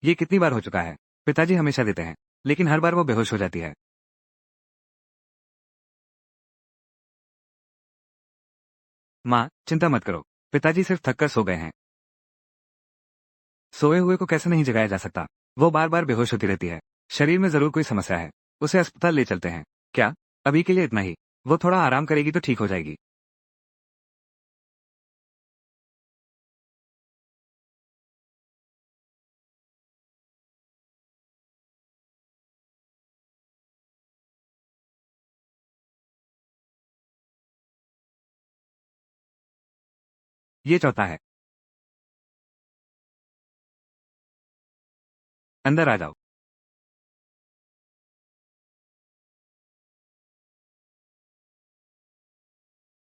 ये कितनी बार हो चुका है। पिताजी हमेशा देते हैं, लेकिन हर बार वो बेहोश हो जाती है। माँ, चिंता मत करो। पिताजी सिर्फ थककर सो गए हैं। सोए हुए को कैसे नहीं जगाया जा सकता। वो बार बार बेहोश होती रहती है। शरीर में जरूर कोई समस्या है। उसे अस्पताल ले चलते हैं। क्या? अभी के लिए इतना ही। वो थोड़ा आराम करेगी तो ठीक हो जाएगी। ये चौथा है। अंदर आ जाओ।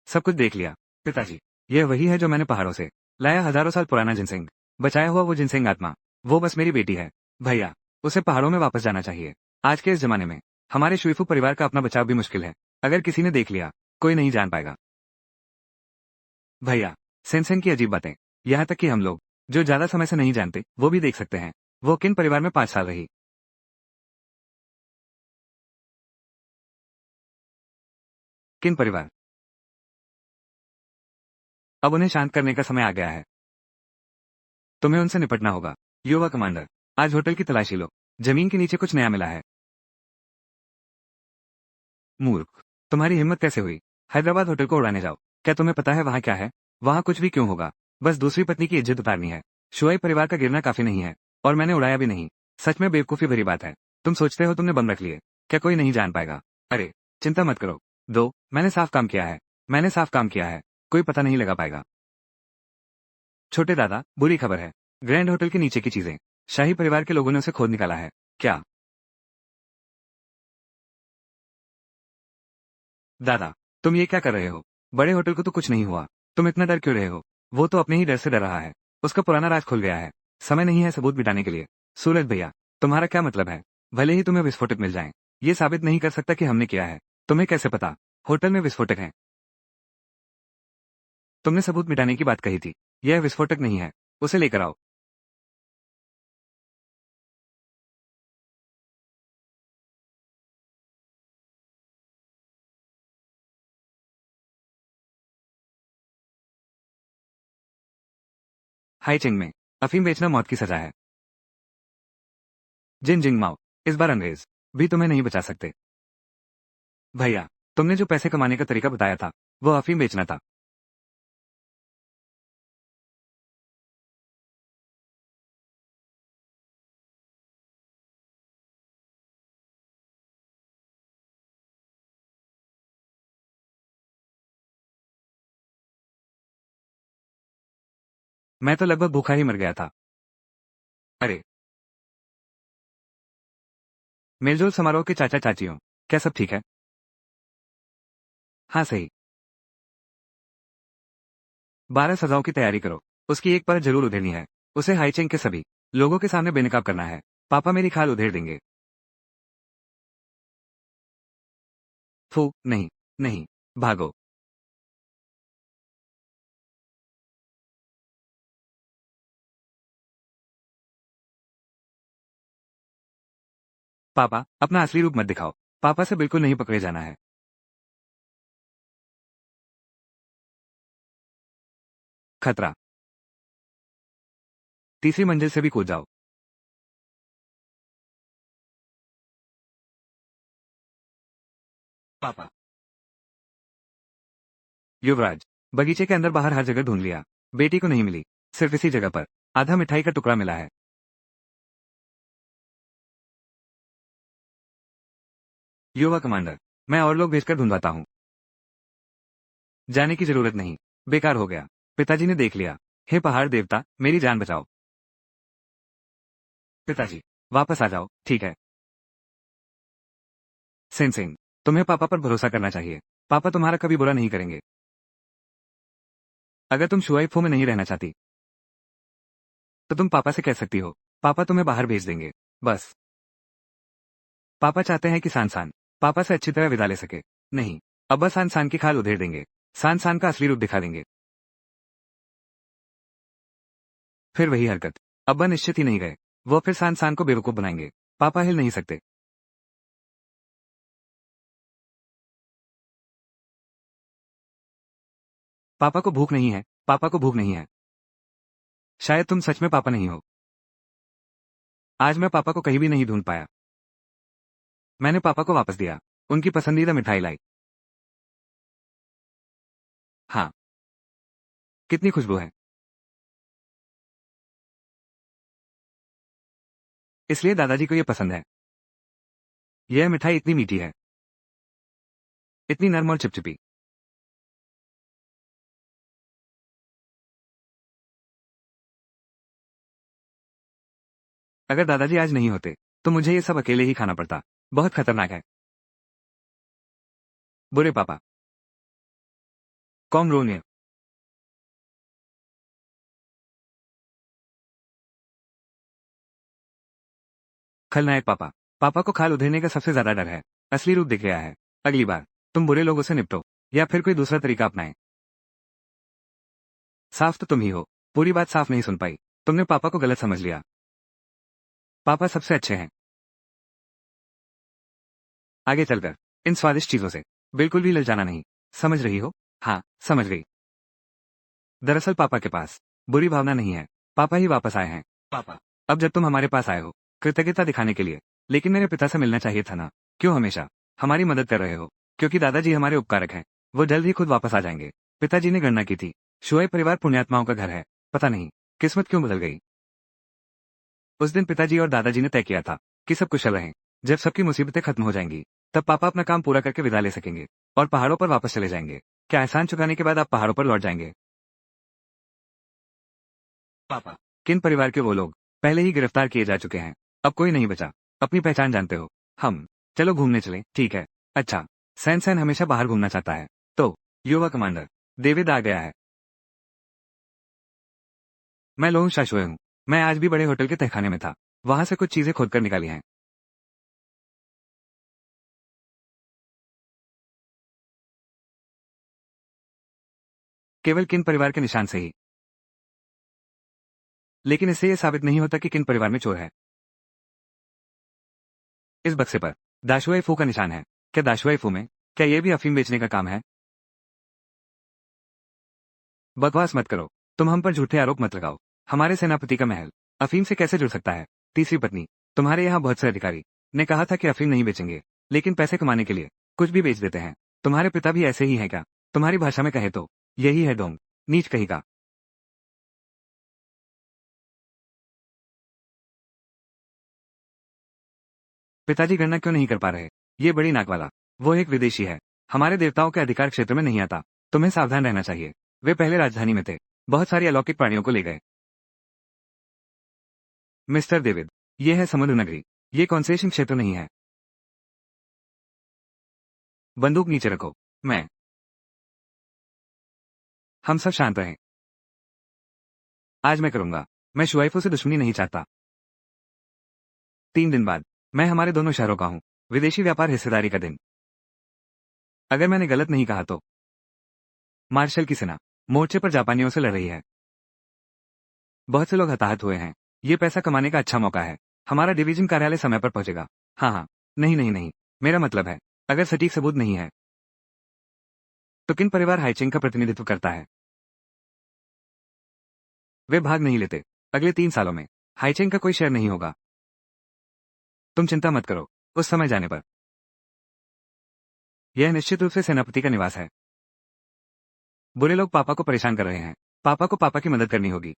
सब कुछ देख लिया। पिताजी, यह वही है जो मैंने पहाड़ों से लाया, हजारों साल पुराना जिनसेंग। बचाया हुआ वो जिनसेंग आत्मा। वो बस मेरी बेटी है। भैया, उसे पहाड़ों में वापस जाना चाहिए। आज के इस जमाने में हमारे शुइफू परिवार का अपना बचाव भी मुश्किल है। अगर किसी ने देख लिया, कोई नहीं जान पाएगा। भैया, सेंसेन की अजीब बातें। यहाँ तक कि हम लोग, जो ज्यादा समय से नहीं जानते, वो भी देख सकते हैं। वो किन परिवार में 5 साल रही। किन परिवार? अब उन्हें शांत करने का समय आ गया है। तुम्हें उनसे निपटना होगा। युवा कमांडर, आज होटल की तलाशी लो। जमीन के नीचे कुछ नया मिला है। मूर्ख, तुम्हारी हिम्मत कैसे हुई? हैदराबाद होटल को उड़ाने जाओ। क्या तुम्हें पता है वहां क्या है? वहां कुछ भी क्यों होगा। बस दूसरी पत्नी की इज्जत उतारनी है। शुआई परिवार का गिरना काफी नहीं है। और मैंने उड़ाया भी नहीं। सच में बेवकूफी भरी बात है। तुम सोचते हो तुमने बम रख लिए। क्या कोई नहीं जान पाएगा? अरे, चिंता मत करो। मैंने साफ काम किया है। मैंने साफ काम किया है। कोई पता नहीं लगा पाएगा। छोटे दादा, बुरी खबर है। ग्रैंड होटल के नीचे की चीजें शाही परिवार के लोगों ने उसे खोद निकाला है। क्या? दादा, तुम ये क्या कर रहे हो? बड़े होटल को तो कुछ नहीं हुआ। तुम इतना डर क्यों रहे हो? वो तो अपने ही डर से डर रहा है। उसका पुराना राज खुल गया है। समय नहीं है सबूत मिटाने के लिए। सूरज भैया, तुम्हारा क्या मतलब है? भले ही तुम्हें विस्फोटक मिल जाएं, ये साबित नहीं कर सकता कि हमने किया है। तुम्हें कैसे पता? होटल में विस्फोटक हैं। तुमने सबूत मिटाने की बात कही थी। यह विस्फोटक नहीं है। उसे लेकर आओ। हाई चिंग में अफीम बेचना मौत की सजा है। जिन जिंग माओ, इस बार अंग्रेज भी तुम्हें नहीं बचा सकते। भैया, तुमने जो पैसे कमाने का तरीका बताया था, वो अफीम बेचना था। मैं तो लगभग भूखा ही मर गया था। अरे, मेलजोल समारोह के चाचा चाचियों, क्या सब ठीक है? हाँ सही। 12 सजाओं की तैयारी करो। उसकी एक परत जरूर उधेड़नी है। उसे हाईचेंग के सभी लोगों के सामने बेनकाब करना है। पापा मेरी खाल उधेड़ देंगे। फू, नहीं। नहीं। भागो। पापा, अपना असली रूप मत दिखाओ। पापा से बिल्कुल नहीं पकड़े जाना है। खतरा। तीसरी मंजिल से भी कूद जाओ। पापा। युवराज, बगीचे के अंदर बाहर हर जगह ढूंढ लिया। बेटी को नहीं मिली। सिर्फ इसी जगह पर आधा मिठाई का टुकड़ा मिला है। युवा कमांडर, मैं और लोग भेजकर ढूंढवाता हूँ। जाने की जरूरत नहीं। बेकार हो गया। पिताजी ने देख लिया। हे पहाड़ देवता, मेरी जान बचाओ। पिताजी, वापस आ जाओ, ठीक है। सिंह, तुम्हें पापा पर भरोसा करना चाहिए। पापा तुम्हारा कभी बुरा नहीं करेंगे। अगर तुम शुआइफो में नहीं रहना चाहती, तो तुम पापा से कह सकती हो। पापा तुम्हें बाहर भेज देंगे। बस। पापा चाहते हैं कि सान पापा से अच्छी तरह विदा ले सके। नहीं। अब्बा सान की खाल उधेड़ देंगे। सान का असली रूप दिखा देंगे। फिर वही हरकत। अब्बा निश्चित ही नहीं गए। वो फिर सान को बेवकूफ बनाएंगे। पापा हिल नहीं सकते। पापा को भूख नहीं है, पापा को भूख नहीं है। शायद तुम सच में पापा नहीं हो। आज मैं पापा को कहीं भी नहीं ढूंढ पाया। मैंने पापा को वापस दिया। उनकी पसंदीदा मिठाई लाई। हाँ। कितनी खुशबू है। इसलिए दादाजी को ये पसंद है। यह मिठाई इतनी मीठी है, इतनी नर्म और चिपचिपी। अगर दादाजी आज नहीं होते तो मुझे ये सब अकेले ही खाना पड़ता। बहुत खतरनाक है। बुरे पापा। कौन रोने। खलनायक पापा। पापा को खाल उधेड़ने का सबसे ज्यादा डर है। असली रूप दिख गया है। अगली बार तुम बुरे लोगों से निपटो या फिर कोई दूसरा तरीका अपनाएं। साफ तो तुम ही हो। पूरी बात साफ नहीं सुन पाई। तुमने पापा को गलत समझ लिया। पापा सबसे अच्छे हैं। आगे चलकर इन स्वादिष्ट चीजों से बिल्कुल भी ललचाना नहीं। समझ रही हो। हाँ, समझ गई। दरअसल पापा के पास बुरी भावना नहीं है। पापा ही वापस आए हैं। पापा। अब जब तुम हमारे पास आए हो कृतज्ञता दिखाने के लिए, लेकिन मेरे पिता से मिलना चाहिए था ना। क्यों हमेशा हमारी मदद कर रहे हो। क्योंकि दादाजी हमारे उपकारक हैं। वो जल्द ही खुद वापस आ जाएंगे। पिताजी ने गणना की थी। शुएब परिवार पुण्यात्माओं का घर है। पता नहीं किस्मत क्यों बदल गई। उस दिन पिताजी और दादाजी ने तय किया था कि सब कुशल रहें। जब सबकी मुसीबतें खत्म हो जाएंगी तब पापा अपना काम पूरा करके विदा ले सकेंगे और पहाड़ों पर वापस चले जाएंगे। क्या एहसान चुकाने के बाद आप पहाड़ों पर लौट जाएंगे। पापा। किन परिवार के वो लोग पहले ही गिरफ्तार किए जा चुके हैं। अब कोई नहीं बचा। अपनी पहचान जानते हो। हम चलो घूमने चले। ठीक है। अच्छा। सैन सैन हमेशा बाहर घूमना चाहता है। तो युवा कमांडर डेविड आ गया है। मैं लोहू शाशुए हूँ। मैं आज भी बड़े होटल के तहखाने में था। वहां से कुछ चीजें खोद कर निकाली हैं। केवल किन परिवार के निशान से ही। लेकिन इससे यह साबित नहीं होता कि किन परिवार में चोर है। इस बक्से पर दाशुए फू का निशान है। क्या दाशुए फू में क्या यह भी अफीम बेचने का काम है। बकवास मत करो। तुम हम पर झूठे आरोप मत लगाओ। हमारे सेनापति का महल अफीम से कैसे जुड़ सकता है। तीसरी पत्नी। तुम्हारे यहाँ बहुत से अधिकारी ने कहा था कि अफीम नहीं बेचेंगे, लेकिन पैसे कमाने के लिए कुछ भी बेच देते हैं। तुम्हारे पिता भी ऐसे ही हैं क्या। तुम्हारी भाषा में कहे तो यही है ढोंग। नीच कही का। पिताजी गणना क्यों नहीं कर पा रहे। ये बड़ी नाक वाला। वो एक विदेशी है। हमारे देवताओं के अधिकार क्षेत्र में नहीं आता। तुम्हें सावधान रहना चाहिए। वे पहले राजधानी में थे। बहुत सारी अलौकिक प्राणियों को ले गए। मिस्टर डेविड, ये है समुद्र नगरी। ये कॉन्सेशन क्षेत्र नहीं है। बंदूक नीचे रखो। मैं। हम सब शांत रहें। आज मैं करूंगा। मैं शुआइफों से दुश्मनी नहीं चाहता। 3 दिन बाद मैं हमारे दोनों शहरों का हूँ। विदेशी व्यापार हिस्सेदारी का दिन। अगर मैंने गलत नहीं कहा तो मार्शल की सेना मोर्चे पर जापानियों से लड़ रही है। बहुत से लोग हताहत हुए हैं। ये पैसा कमाने का अच्छा मौका है। हमारा डिवीजन कार्यालय समय पर पहुंचेगा। हाँ हाँ। नहीं नहीं नहीं। मेरा मतलब है अगर सटीक सबूत नहीं है तो किन परिवार हाइचिंग का प्रतिनिधित्व करता है। वे भाग नहीं लेते। अगले 3 सालों में हाइचिंग का कोई शेयर नहीं होगा। तुम चिंता मत करो। उस समय जाने पर यह निश्चित रूप से सेनापति का निवास है। बुरे लोग पापा को परेशान कर रहे हैं। पापा को पापा की मदद करनी होगी।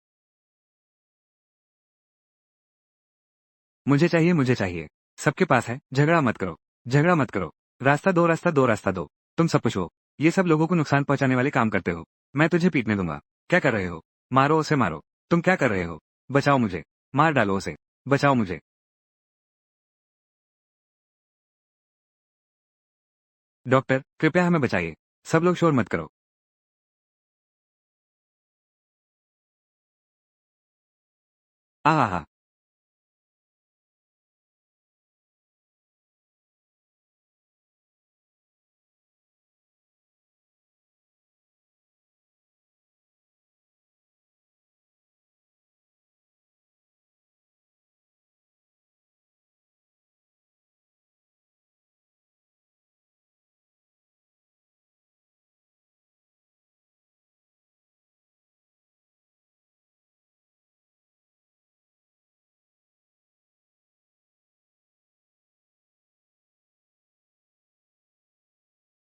मुझे चाहिए, मुझे चाहिए। सबके पास है। झगड़ा मत करो। झगड़ा मत करो। रास्ता दो, रास्ता दो, रास्ता दो। तुम सब कुछ हो। ये सब लोगों को नुकसान पहुंचाने वाले काम करते हो। मैं तुझे पीटने दूंगा। क्या कर रहे हो। मारो उसे, मारो। तुम क्या कर रहे हो। बचाओ मुझे। मार डालो उसे। बचाओ मुझे। डॉक्टर, कृपया हमें बचाइए। सब लोग शोर मत करो। आहा।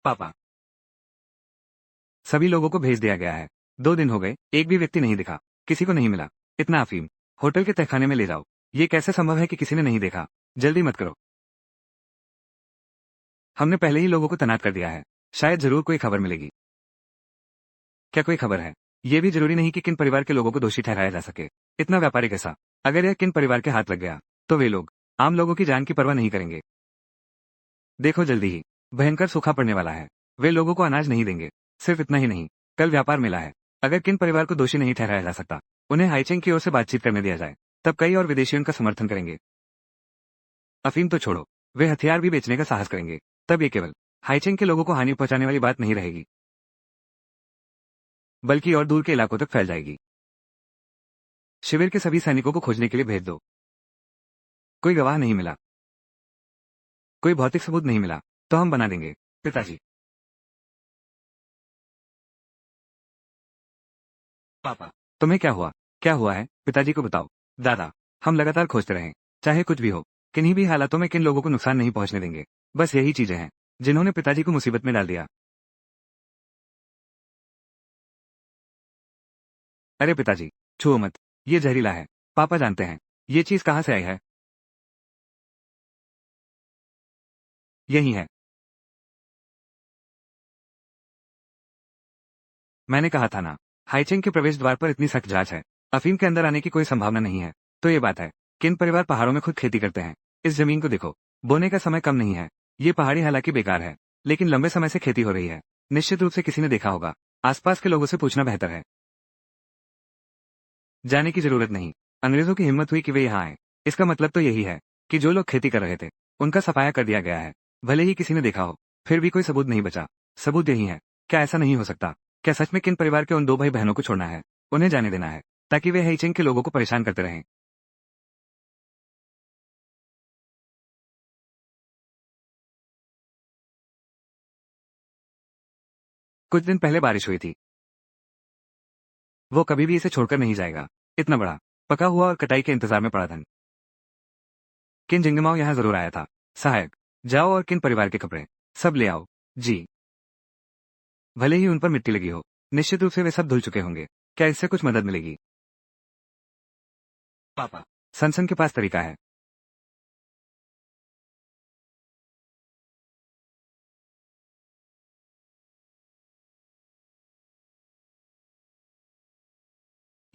पापा, सभी लोगों को भेज दिया गया है। 2 दिन हो गए, एक भी व्यक्ति नहीं दिखा, किसी को नहीं मिला। इतना अफीम होटल के तहखाने में ले जाओ। ये कैसे संभव है कि किसी ने नहीं देखा? जल्दी मत करो। हमने पहले ही लोगों को तैनात कर दिया है। शायद जरूर कोई खबर मिलेगी। क्या कोई खबर है? ये भी जरूरी नहीं कि किन परिवार के लोगों को दोषी ठहराया जा सके। इतना व्यापारी कैसा? अगर यह किन परिवार के हाथ लग गया तो वे लोग आम लोगों की जान की परवाह नहीं करेंगे। देखो जल्दी ही भयंकर सूखा पड़ने वाला है। वे लोगों को अनाज नहीं देंगे। सिर्फ इतना ही नहीं, कल व्यापार मेला है। अगर किन परिवार को दोषी नहीं ठहराया जा सकता, उन्हें हाईचेंग की ओर से बातचीत करने दिया जाए, तब कई और विदेशी उनका समर्थन करेंगे। अफीम तो छोड़ो, वे हथियार भी बेचने का साहस करेंगे। तब ये केवल हाईचेंग के लोगों को हानि पहुंचाने वाली बात नहीं रहेगी, बल्कि और दूर के इलाकों तक फैल जाएगी। शिविर के सभी सैनिकों को खोजने के लिए भेज दो। कोई गवाह नहीं मिला, कोई भौतिक सबूत नहीं मिला, तो हम बना देंगे। पिताजी, पापा, तुम्हें क्या हुआ? क्या हुआ है? पिताजी को बताओ। दादा, हम लगातार खोजते रहें, चाहे कुछ भी हो। किन्हीं भी हालातों में किन लोगों को नुकसान नहीं पहुंचने देंगे। बस यही चीजें हैं जिन्होंने पिताजी को मुसीबत में डाल दिया। अरे पिताजी, छुओ मत, ये जहरीला है। पापा जानते हैं ये चीज कहां से आई है। यही है। मैंने कहा था ना, हाईचेंग के प्रवेश द्वार पर इतनी सख्त जांच है। अफीम के अंदर आने की कोई संभावना नहीं है। तो ये बात है, किन परिवार पहाड़ों में खुद खेती करते हैं। इस जमीन को देखो, बोने का समय कम नहीं है। ये पहाड़ी हालांकि बेकार है, लेकिन लंबे समय से खेती हो रही है। निश्चित रूप से किसी ने देखा होगा। आसपास के लोगों से पूछना बेहतर है। जाने की जरूरत नहीं। अंग्रेजों की हिम्मत हुई कि वे यहाँ आए। इसका मतलब तो यही है कि जो लोग खेती कर रहे थे, उनका सफाया कर दिया गया है। भले ही किसी ने देखा हो, फिर भी कोई सबूत नहीं बचा। सबूत यही है। क्या ऐसा नहीं हो सकता? क्या सच में किन परिवार के उन 2 भाई बहनों को छोड़ना है, उन्हें जाने देना है, ताकि वे हेइचेंग के लोगों को परेशान करते रहें? कुछ दिन पहले बारिश हुई थी। वो कभी भी इसे छोड़कर नहीं जाएगा। इतना बड़ा, पका हुआ और कटाई के इंतजार में पड़ा धन। किन जिंगमाओ यहाँ जरूर आया था। सहायक, जाओ और किन परिवार के कपड़े सब ले आओ। जी। भले ही उन पर मिट्टी लगी हो, निश्चित रूप से वे सब धुल चुके होंगे। क्या इससे कुछ मदद मिलेगी? पापा, सनसन के पास तरीका है।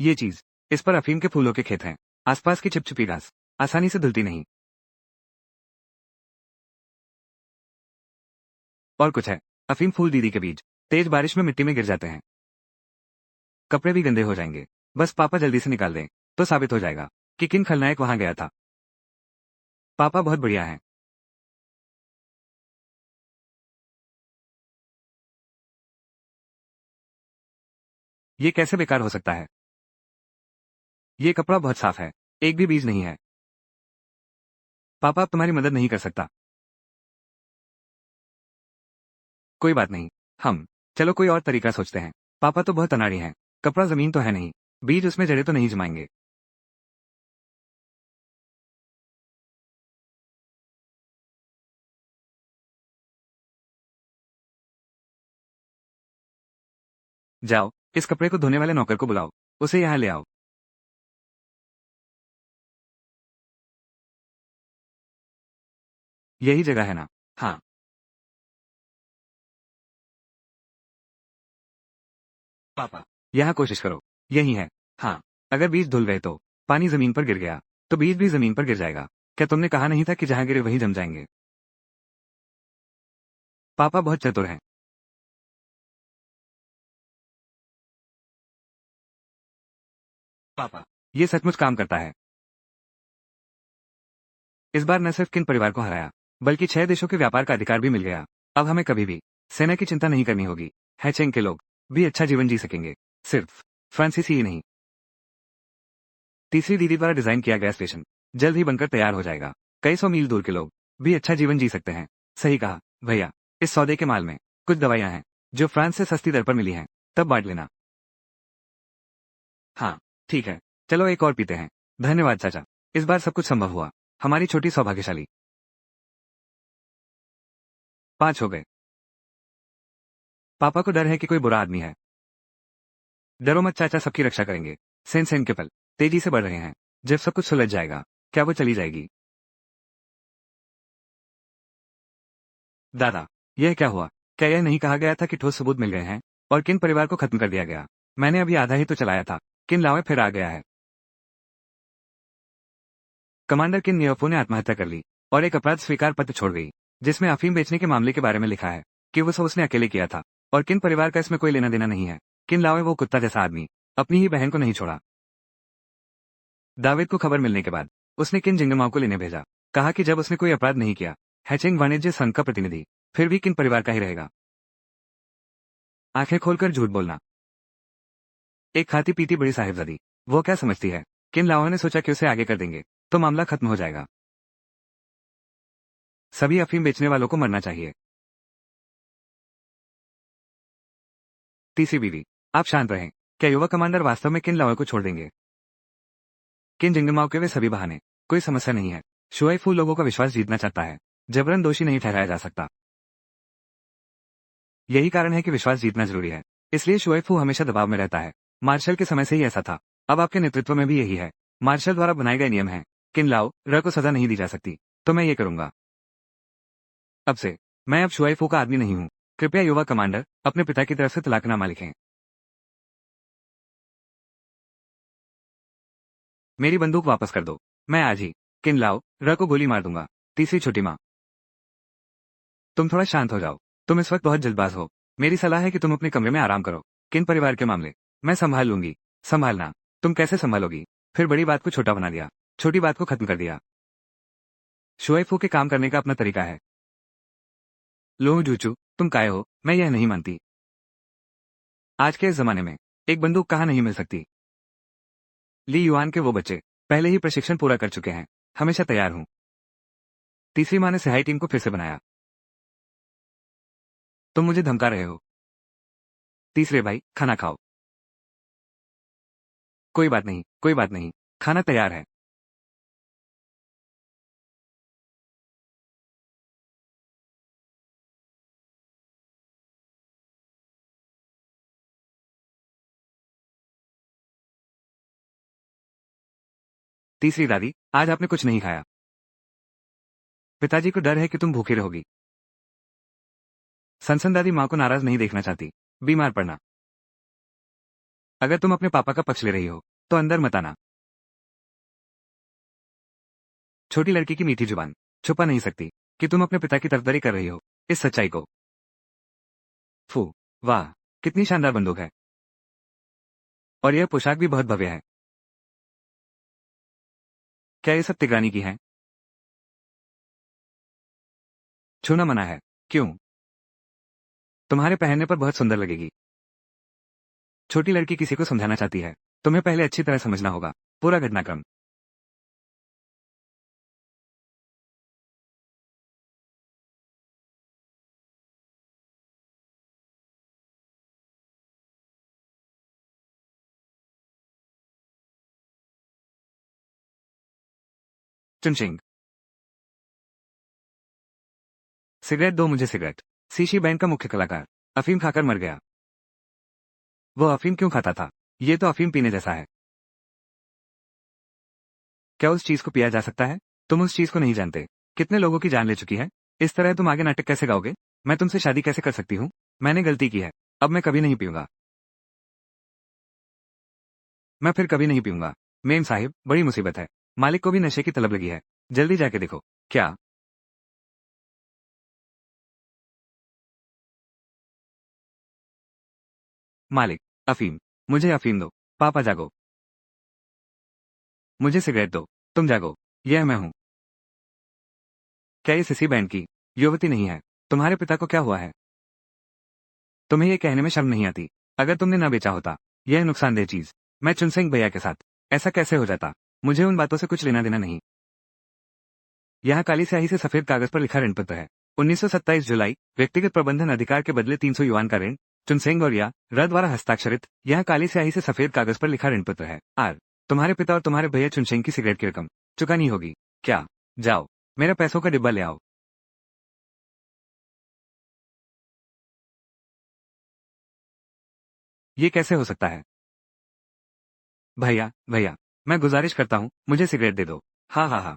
ये चीज, इस पर अफीम के फूलों के खेत हैं। आसपास की चिपचिपी घास आसानी से धुलती नहीं। और कुछ है, अफीम फूल दीदी के बीज तेज बारिश में मिट्टी में गिर जाते हैं। कपड़े भी गंदे हो जाएंगे। बस पापा जल्दी से निकाल दें, तो साबित हो जाएगा कि किन खलनायक वहां गया था। पापा बहुत बढ़िया हैं। ये कैसे बेकार हो सकता है? ये कपड़ा बहुत साफ है, एक भी बीज नहीं है। पापा अब तुम्हारी मदद नहीं कर सकता। कोई बात नहीं, हम चलो कोई और तरीका सोचते हैं। पापा तो बहुत अनाड़ी हैं। कपड़ा जमीन तो है नहीं, बीज उसमें जड़े तो नहीं जमाएंगे। जाओ, इस कपड़े को धोने वाले नौकर को बुलाओ, उसे यहाँ ले आओ। यही जगह है ना? हाँ। पापा, यहाँ कोशिश करो। यही है। हाँ। अगर बीज धुल गए तो पानी जमीन पर गिर गया, तो बीज भी जमीन पर गिर जाएगा। क्या तुमने कहा नहीं था कि जहाँ गिरे वहीं जम जाएंगे? पापा बहुत चतुर हैं। पापा, ये सचमुच काम करता है। इस बार न सिर्फ किन परिवार को हराया, बल्कि 6 देशों के व्यापार का अधिकार भी मिल गया। अब हमें कभी भी सेना की चिंता नहीं करनी होगी। हैचेंग के लोग भी अच्छा जीवन जी सकेंगे। सिर्फ फ्रांसीसी ही नहीं। तीसरी दीदी द्वारा डिजाइन किया गया स्टेशन जल्द ही बनकर तैयार हो जाएगा। कई सौ मील दूर के लोग भी अच्छा जीवन जी सकते हैं। सही कहा भैया। इस सौदे के माल में कुछ दवाइयां हैं जो फ्रांस से सस्ती दर पर मिली हैं। तब बांट लेना। हाँ, ठीक है। चलो एक और पीते हैं। धन्यवाद चाचा। इस बार सब कुछ संभव हुआ। हमारी छोटी सौभाग्यशाली 5 हो गए। पापा को डर है कि कोई बुरा आदमी है। डरो मत चाचा, सबकी रक्षा करेंगे। सेन सेन के पल तेजी से बढ़ रहे हैं। जब सब कुछ सुलझ जाएगा, क्या वो चली जाएगी? दादा, यह क्या हुआ? क्या यह नहीं कहा गया था कि ठोस सबूत मिल गए हैं और किन परिवार को खत्म कर दिया गया? मैंने अभी आधा ही तो चलाया था। किन लावे फिर आ गया है। कमांडर किन नियोफो ने आत्महत्या कर ली और एक अपराध स्वीकार पत्र छोड़ गई, जिसमें अफीम बेचने के मामले के बारे में लिखा है कि वो सब उसने अकेले किया था और किन परिवार का इसमें कोई लेना देना नहीं है। किन लावे वो कुत्ता जैसा आदमी अपनी ही बहन को नहीं छोड़ा। दाविद को खबर मिलने के बाद उसने किन जिंगमाओ को लेने भेजा। कहा कि जब उसने कोई अपराध नहीं किया, हैचिंग वाणिज्य संघ का प्रतिनिधि फिर भी किन परिवार का ही रहेगा। आंखें खोलकर झूठ बोलना। एक खाती पीती बड़ी साहिबजादी, वो क्या समझती है? किन लाओ ने सोचा कि उसे आगे कर देंगे तो मामला खत्म हो जाएगा। सभी अफीम बेचने वालों को मरना चाहिए। तीसरी बीवी, आप शांत रहें। क्या युवा कमांडर वास्तव में किन लाओ को छोड़ देंगे? किन जिंगमाओ के वे सभी बहाने कोई समस्या नहीं है। शुआइफू लोगों का विश्वास जीतना चाहता है। जबरन दोषी नहीं ठहराया जा सकता। यही कारण है कि विश्वास जीतना जरूरी है। इसलिए शुआइफू हमेशा दबाव में रहता है। मार्शल के समय से ही ऐसा था। अब आपके नेतृत्व में भी यही है। मार्शल द्वारा बनाए गए नियम हैं। किन लाओ र को सजा नहीं दी जा सकती, तो मैं ये करूंगा। अब से मैं अब शुआइफू का आदमी नहीं हूं। कृपया युवा कमांडर अपने पिता की तरफ से तलाकनामा लिखें। मेरी बंदूक वापस कर दो। मैं आज ही किन लाओ र को गोली मार दूंगा। तीसरी छोटी माँ, तुम थोड़ा शांत हो जाओ। तुम इस वक्त बहुत जल्दबाज हो। मेरी सलाह है कि तुम अपने कमरे में आराम करो। किन परिवार के मामले मैं संभाल लूंगी। संभालना? तुम कैसे संभालोगी? फिर बड़ी बात को छोटा बना दिया, छोटी बात को खत्म कर दिया। शुआइफू के काम करने का अपना तरीका है। लो जूचू, तुम काय हो? मैं यह नहीं मानती। आज के इस जमाने में एक बंदूक कहाँ नहीं मिल सकती। ली युआन के वो बच्चे पहले ही प्रशिक्षण पूरा कर चुके हैं। हमेशा तैयार हूं। तीसरी माँ ने सिहाई टीम को फिर से बनाया। तुम मुझे धमका रहे हो। तीसरे भाई, खाना खाओ। कोई बात नहीं, कोई बात नहीं, खाना तैयार है। तीसरी दादी, आज आपने कुछ नहीं खाया। पिताजी को डर है कि तुम भूखी रहोगी। सनसन दादी माँ को नाराज नहीं देखना चाहती। बीमार पड़ना। अगर तुम अपने पापा का पक्ष ले रही हो तो अंदर मत आना। छोटी लड़की की मीठी जुबान छुपा नहीं सकती कि तुम अपने पिता की तरफदारी कर रही हो इस सच्चाई को। फू, वाह, कितनी शानदार बंदूक है। और यह पोशाक भी बहुत भव्य है। क्या ये सब तिग्रानी की है? छूना मना है। क्यों? तुम्हारे पहनने पर बहुत सुंदर लगेगी। छोटी लड़की किसी को समझाना चाहती है। तुम्हें पहले अच्छी तरह समझना होगा पूरा घटनाक्रम। चुनचिंग, सिगरेट दो मुझे सिगरेट। सीशी बैंड का मुख्य कलाकार अफीम खाकर मर गया। वो अफीम क्यों खाता था? ये तो अफीम पीने जैसा है। क्या उस चीज को पिया जा सकता है? तुम उस चीज को नहीं जानते। कितने लोगों की जान ले चुकी है। इस तरह तुम आगे नाटक कैसे गाओगे? मैं तुमसे शादी कैसे कर सकती हूँ? मैंने गलती की है। अब मैं कभी नहीं पीऊंगा। मैं फिर कभी नहीं पीऊंगा। मेम साहिब, बड़ी मुसीबत है। मालिक को भी नशे की तलब लगी है। जल्दी जाके देखो। क्या? मालिक, अफीम। मुझे अफीम दो। पापा जागो। मुझे सिगरेट दो। तुम जागो। यह मैं हूं। क्या ये सिसी बैंड की युवती नहीं है? तुम्हारे पिता को क्या हुआ है? तुम्हें यह कहने में शर्म नहीं आती? अगर तुमने ना बेचा होता यह नुकसानदेह चीज, मैं चुनसेंग भैया के साथ ऐसा कैसे हो जाता? मुझे उन बातों से कुछ लेना देना नहीं। यहाँ काली स्याही से सफेद कागज पर लिखा ऋण पत्र है। 1927 जुलाई, व्यक्तिगत प्रबंधन अधिकार के बदले 300 युआन का ऋण। चुनसेंग और या र द्वारा हस्ताक्षरित। यहाँ काली स्याही से सफेद कागज पर लिखा ऋण पत्र है। आर, तुम्हारे पिता और तुम्हारे भैया चुनसेंग की सिगरेट की रकम चुकानी होगी। क्या? जाओ, मेरा पैसों का डिब्बा ले आओ। ये कैसे हो सकता है? भैया, भैया, मैं गुजारिश करता हूँ, मुझे सिगरेट दे दो। हाँ, हाँ, हाँ।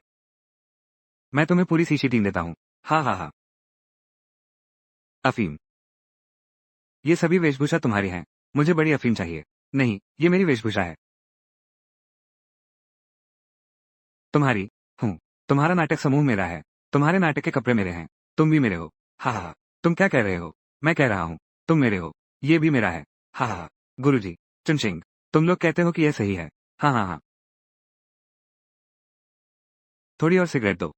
मैं तुम्हें पूरी शीशी टीन देता हूँ। हाँ, हाँ, हाँ। अफीम। ये सभी वेशभूषा तुम्हारी हैं। मुझे बड़ी अफीम चाहिए। नहीं, ये मेरी वेशभूषा है। तुम्हारी हूँ। तुम्हारा नाटक समूह मेरा है। तुम्हारे नाटक के कपड़े मेरे हैं। तुम भी मेरे हो। हाँ, हाँ, हाँ। तुम क्या कह रहे हो? मैं कह रहा हूँ, तुम मेरे हो। ये भी मेरा है। हाँ, हाँ, हाँ। गुरुजी, चुनशिंग, तुम लोग कहते हो कि यह सही है। हाँ, हाँ, हाँ। थोड़ी और सिगरेट दो।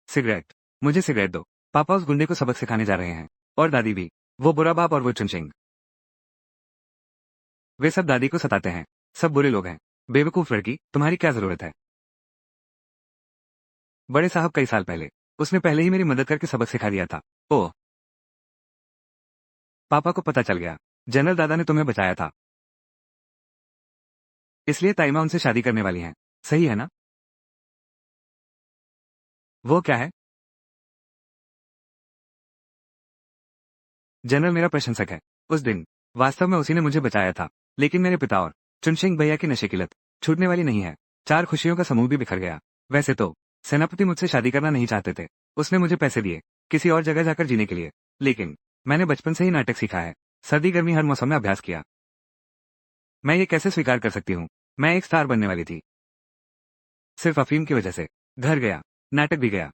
सिगरेट। मुझे सिगरेट दो। पापा उस गुंडे को सबक सिखाने जा रहे हैं। और दादी भी। वो बुरा बाप और वो चुनशिंग। वे सब दादी को सताते हैं। सब बुरे लोग हैं। बेवकूफ लड़की, तुम्हारी क्या जरूरत है? बड़े साहब कई साल पहले। उसने पहले ही मेरी मदद करके सबक सिखा दिया था। ओह। पापा को पता चल गया। जनरल दादा ने तुम्हें बचाया था। इसलिए ताइमा उनसे शादी करने वाली हैं। सही है ना? वो क्या है? जनरल मेरा प्रशंसक है। उस दिन वास्तव में उसी ने मुझे बचाया था। लेकिन मेरे पिता और चुनशिंग भैया की नशे की लत छूटने वाली नहीं है। 4 खुशियों का समूह भी बिखर गया। वैसे तो सेनापति मुझसे शादी करना नहीं चाहते थे। उसने मुझे पैसे दिए किसी और जगह जाकर जीने के लिए। लेकिन मैंने बचपन से ही नाटक सीखा है। सर्दी गर्मी हर मौसम में अभ्यास किया। मैं ये कैसे स्वीकार कर सकती हूँ? मैं एक स्टार बनने वाली थी। सिर्फ अफीम की वजह से। घर गया। नाटक भी गया।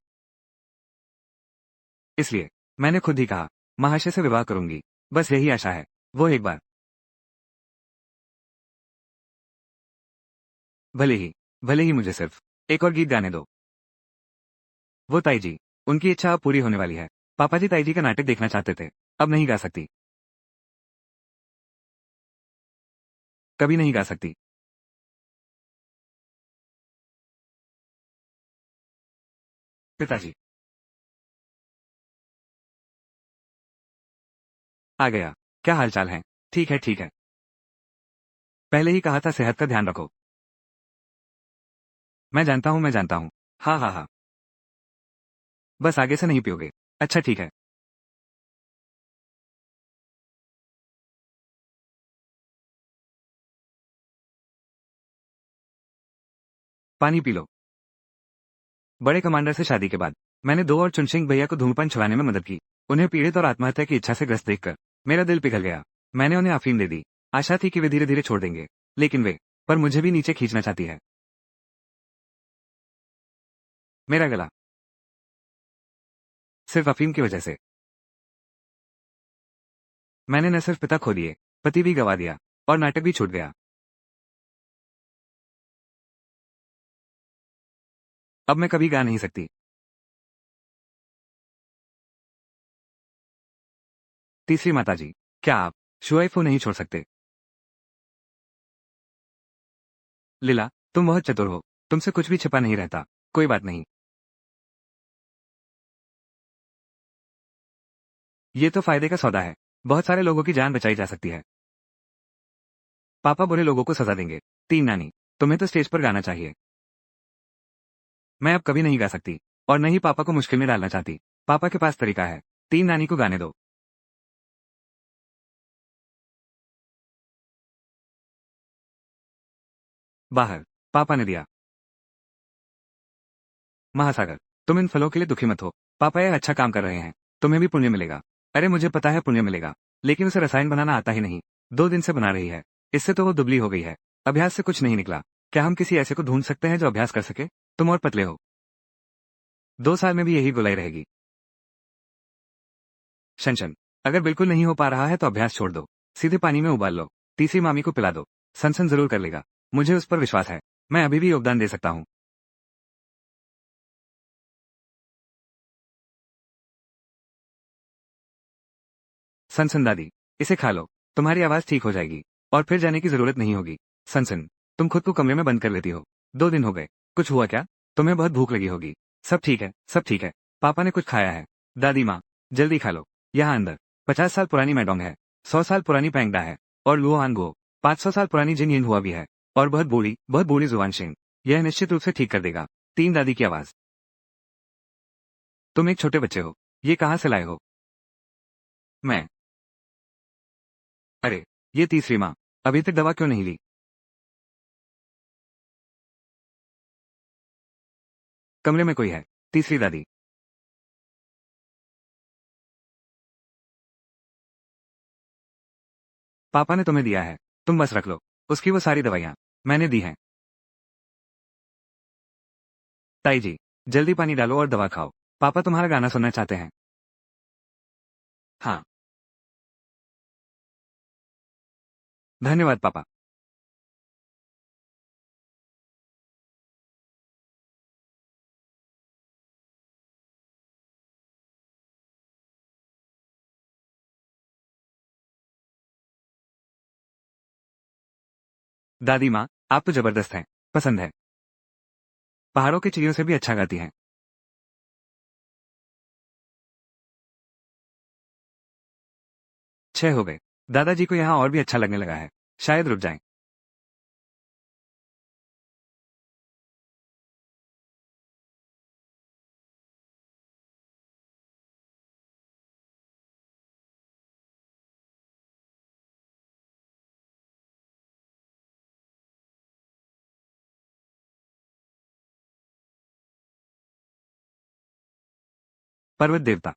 इसलिए मैंने खुद ही कहा, महाशय से विवाह करूंगी। बस यही आशा है। वो एक बार। भले ही मुझे सिर्फ एक और गीत गाने दो। वो ताई जी। उनकी इच्छा अब पूरी होने वाली है। पापा जी ताई जी का नाटक देखना चाहते थे। अब नहीं गा सकती। कभी नहीं गा सकती। पिताजी। आ गया। क्या हालचाल है? ठीक है, ठीक है। पहले ही कहा था सेहत का ध्यान रखो। मैं जानता हूँ, मैं जानता हूँ। हाँ, हाँ, हाँ। बस आगे से नहीं पियोगे। अच्छा, ठीक है। पानी पी लो। बड़े कमांडर से शादी के बाद मैंने दो और चुनशिंग भैया को धूम्रपान छुड़ाने में मदद की। उन्हें पीड़ित और आत्महत्या की इच्छा से ग्रस्त देखकर मेरा दिल पिघल गया। मैंने उन्हें अफीम दे दी। आशा थी कि वे धीरे धीरे छोड़ देंगे। लेकिन वे पर मुझे भी नीचे खींचना चाहती है। मेरा गला। सिर्फ अफीम की वजह से। मैंने न सिर्फ पिता खो दिए, पति भी गवा दिया। और नाटक भी छूट गया। अब मैं कभी गा नहीं सकती। तीसरी माताजी। क्या आप शुआइब को नहीं छोड़ सकते? लीला, तुम बहुत चतुर हो। तुमसे कुछ भी छिपा नहीं रहता। कोई बात नहीं। ये तो फायदे का सौदा है। बहुत सारे लोगों की जान बचाई जा सकती है। पापा बुरे लोगों को सजा देंगे। 3 नानी। तुम्हें तो स्टेज पर गाना चाहिए। मैं अब कभी नहीं गा सकती। और न ही पापा को मुश्किल में डालना चाहती। पापा के पास तरीका है। 3 नानी को गाने दो। बाहर। पापा ने दिया। महासागर। तुम इन फलों के लिए दुखी मत हो। पापा यह अच्छा काम कर रहे हैं। तुम्हें भी पुण्य मिलेगा। अरे मुझे पता है पुण्य मिलेगा। लेकिन उसे रसायन बनाना आता ही नहीं। 2 दिन से बना रही है। इससे तो वो दुबली हो गई है। अभ्यास से कुछ नहीं निकला। क्या हम किसी ऐसे को ढूंढ सकते हैं जो अभ्यास कर सके? तुम और पतले हो। 2 साल में भी यही गोलाई रहेगी। शनशन। अगर बिल्कुल नहीं हो पा रहा है तो अभ्यास छोड़ दो। सीधे पानी में उबाल लो। तीसरी मामी को पिला दो। सनसन जरूर कर लेगा। मुझे उस पर विश्वास है। मैं अभी भी योगदान दे सकता हूँ। सनसन दादी। इसे खा लो। तुम्हारी आवाज ठीक हो जाएगी। और फिर जाने की जरूरत नहीं होगी। सनसन। तुम खुद को कमरे में बंद कर लेती हो। 2 दिन हो गए। कुछ हुआ क्या? तुम्हें बहुत भूख लगी होगी। सब ठीक है, सब ठीक है। पापा ने कुछ खाया है। दादी माँ। जल्दी खा लो। यहाँ अंदर 50 साल पुरानी मैडोंग है। 100 साल पुरानी पैंगडा है। और लुओ आनगो। 500 साल पुरानी जिन यिन हुआ भी है। और बहुत बूढ़ी जुबान शेंग। यह निश्चित रूप से ठीक कर देगा। 3 दादी की आवाज। तुम एक छोटे बच्चे हो। ये कहाँ से लाए हो? मैं। अरे, ये तीसरी माँ, अभी तक दवा क्यों नहीं ली? कमरे में कोई है। तीसरी दादी। पापा ने तुम्हें दिया है, तुम बस रख लो। उसकी वो सारी दवाइयाँ मैंने दी हैं। ताई जी, जल्दी पानी डालो और दवा खाओ। पापा तुम्हारा गाना सुनना चाहते हैं। हाँ। धन्यवाद पापा। दादी माँ, आप तो जबरदस्त हैं। पसंद है। पहाड़ों की चिड़ियों से भी अच्छा गाती हैं। 6 हो गए। दादाजी को यहाँ और भी अच्छा लगने लगा है। शायद रुक जाएं। पर्वत देवता।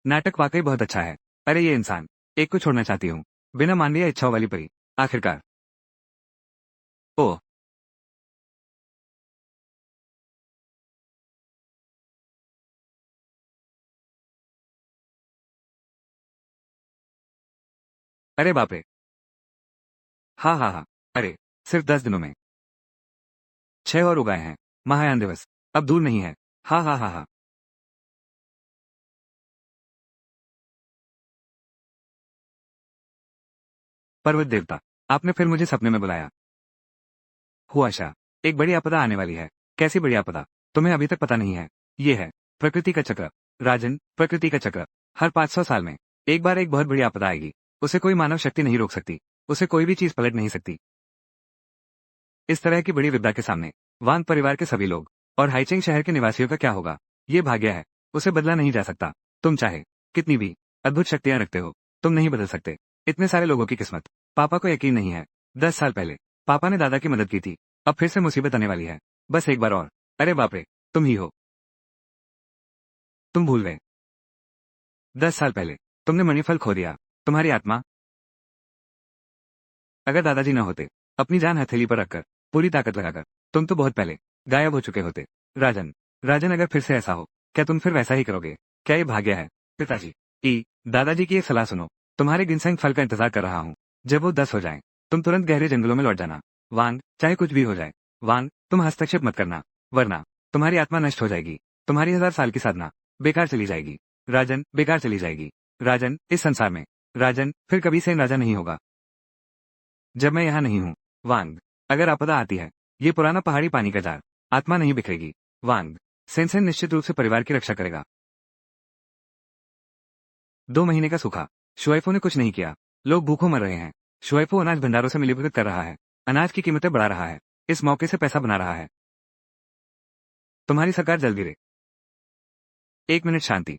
नाटक वाकई बहुत अच्छा है। अरे ये इंसान। एक को छोड़ना चाहती हूँ। बिना मान लिया इच्छाओं वाली परी। आखिरकार। ओह। अरे बाप रे। हाँ हाँ हाँ। अरे, सिर्फ 10 दिनों में 6 और उगाए हैं। महायान दिवस अब दूर नहीं है। हाँ हाँ हाँ हाँ। पर्वत देवता, आपने फिर मुझे सपने में बुलाया। हुआ आशा। एक बड़ी आपदा आने वाली है। कैसी बड़ी आपदा? तुम्हें अभी तक पता नहीं है। ये है प्रकृति का चक्र। राजन, प्रकृति का चक्र। हर 500 साल में एक बार एक बहुत बड़ी आपदा आएगी। उसे कोई मानव शक्ति नहीं रोक सकती। उसे कोई भी चीज पलट नहीं सकती। इस तरह की बड़ी विपदा के सामने वांग परिवार के सभी लोग और हाइचिंग शहर के निवासियों का क्या होगा? ये भाग्य है। उसे बदला नहीं जा सकता। तुम चाहे कितनी भी अद्भुत शक्तियां रखते हो, तुम नहीं बदल सकते इतने सारे लोगों की किस्मत। पापा को यकीन नहीं है। 10 साल पहले पापा ने दादा की मदद की थी। अब फिर से मुसीबत आने वाली है। बस एक बार और। अरे बाप रे, तुम ही हो। तुम भूल गए। 10 साल पहले तुमने मणिफल खो दिया। तुम्हारी आत्मा। अगर दादाजी न होते, अपनी जान हथेली पर रखकर, पूरी ताकत लगाकर, तुम तो बहुत पहले गायब हो चुके होते। राजन। राजन, अगर फिर से ऐसा हो, क्या तुम फिर वैसा ही करोगे? क्या ये भाग्य है? पिताजी। दादाजी की एक सलाह सुनो। तुम्हारे गिनसेंग फल का इंतजार कर रहा हूँ। जब वो 10 हो जाए, तुम तुरंत गहरे जंगलों में लौट जाना। वांग, चाहे कुछ भी हो जाए। वांग, तुम हस्तक्षेप मत करना, वरना तुम्हारी आत्मा नष्ट हो जाएगी। तुम्हारी 1000 साल की साधना बेकार चली जाएगी। राजन, बेकार चली जाएगी। राजन, इस संसार में राजन फिर कभी सेन राजा नहीं होगा जब मैं यहाँ नहीं हूँ। वांग, अगर आपदा आती है, ये पुराना पहाड़ी पानी का जार, आत्मा नहीं बिखरेगी। वांग, सेंसेन निश्चित रूप से परिवार की रक्षा करेगा। 2 महीने का सूखा। शुआइफो ने कुछ नहीं किया। लोग भूखों मर रहे हैं। शुआइफो अनाज भंडारों से मिलीभगत कर रहा है। अनाज की कीमतें बढ़ा रहा है। इस मौके से पैसा बना रहा है। तुम्हारी सरकार जल्द गिरे। 1 मिनट शांति।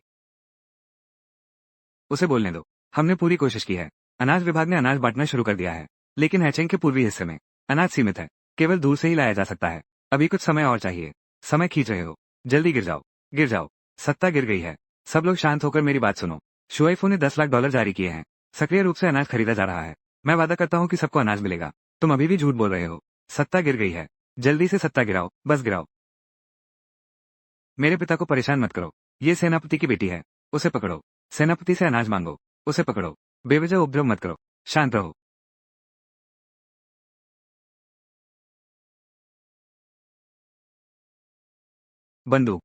उसे बोलने दो। हमने पूरी कोशिश की है। अनाज विभाग ने अनाज बांटना शुरू कर दिया है। लेकिन हैचेंग के पूर्वी हिस्से में अनाज सीमित है। केवल दूर से ही लाया जा सकता है। अभी कुछ समय और चाहिए। समय खींच रहे हो। जल्दी गिर जाओ। गिर जाओ। सत्ता गिर गई है। सब लोग शांत होकर मेरी बात सुनो। शुआइफू ने 10 लाख डॉलर जारी किए हैं। सक्रिय रूप से अनाज खरीदा जा रहा है। मैं वादा करता हूँ कि सबको अनाज मिलेगा। तुम अभी भी झूठ बोल रहे हो। सत्ता गिर गई है। जल्दी से सत्ता गिराओ, बस गिराओ। मेरे पिता को परेशान मत करो। ये सेनापति की बेटी है। उसे पकड़ो। सेनापति से अनाज मांगो। उसे पकड़ो। बेवजह उपद्रव मत करो। शांत रहो। बंदूक।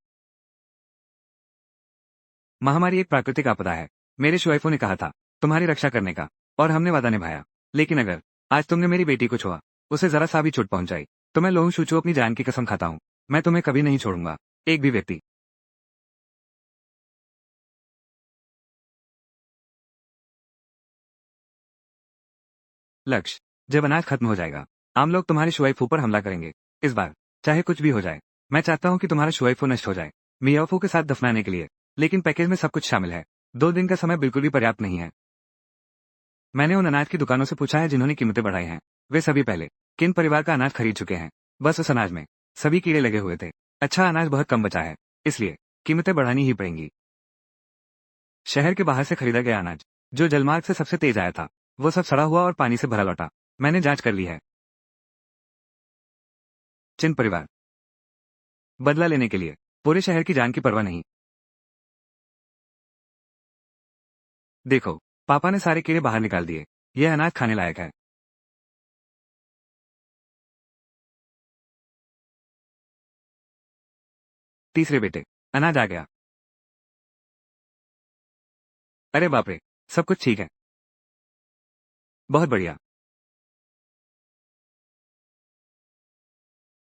महामारी एक प्राकृतिक आपदा है। मेरे शुआइफों ने कहा था तुम्हारी रक्षा करने का, और हमने वादा निभाया। लेकिन अगर आज तुमने मेरी बेटी को छुआ, उसे जरा सा भी चोट पहुंचाई, तो मैं लोहू शुचो अपनी जान की कसम खाता हूं। मैं तुम्हें कभी नहीं छोड़ूंगा। एक भी व्यक्ति। लक्ष्य। जब अनाज खत्म हो जाएगा, आम लोग तुम्हारे शुआइफू पर हमला करेंगे। इस बार चाहे कुछ भी हो जाए, मैं चाहता हूं कि तुम्हारा शुआइफू नष्ट हो जाए। मियाओफू के साथ दफनाने के लिए लेकिन पैकेज में सब कुछ शामिल है। 2 दिन का समय बिल्कुल भी पर्याप्त नहीं है। मैंने उन अनाज की दुकानों से पूछा है जिन्होंने कीमतें बढ़ाई हैं। वे सभी पहले किन परिवार का अनाज खरीद चुके हैं। बस उस अनाज में सभी कीड़े लगे हुए थे। अच्छा अनाज बहुत कम बचा है, इसलिए कीमतें बढ़ानी ही पड़ेंगी। शहर के बाहर से खरीदा गया अनाज, जो जलमार्ग से सबसे तेज आया था, वो सब सड़ा हुआ और पानी से भरा लौटा। मैंने जांच कर ली है। चिन परिवार बदला लेने के लिए पूरे शहर की जान की परवाह नहीं। देखो, पापा ने सारे कीड़े बाहर निकाल दिए। यह अनाज खाने लायक है। तीसरे बेटे, अनाज आ गया। अरे बाप रे, सब कुछ ठीक है। बहुत बढ़िया।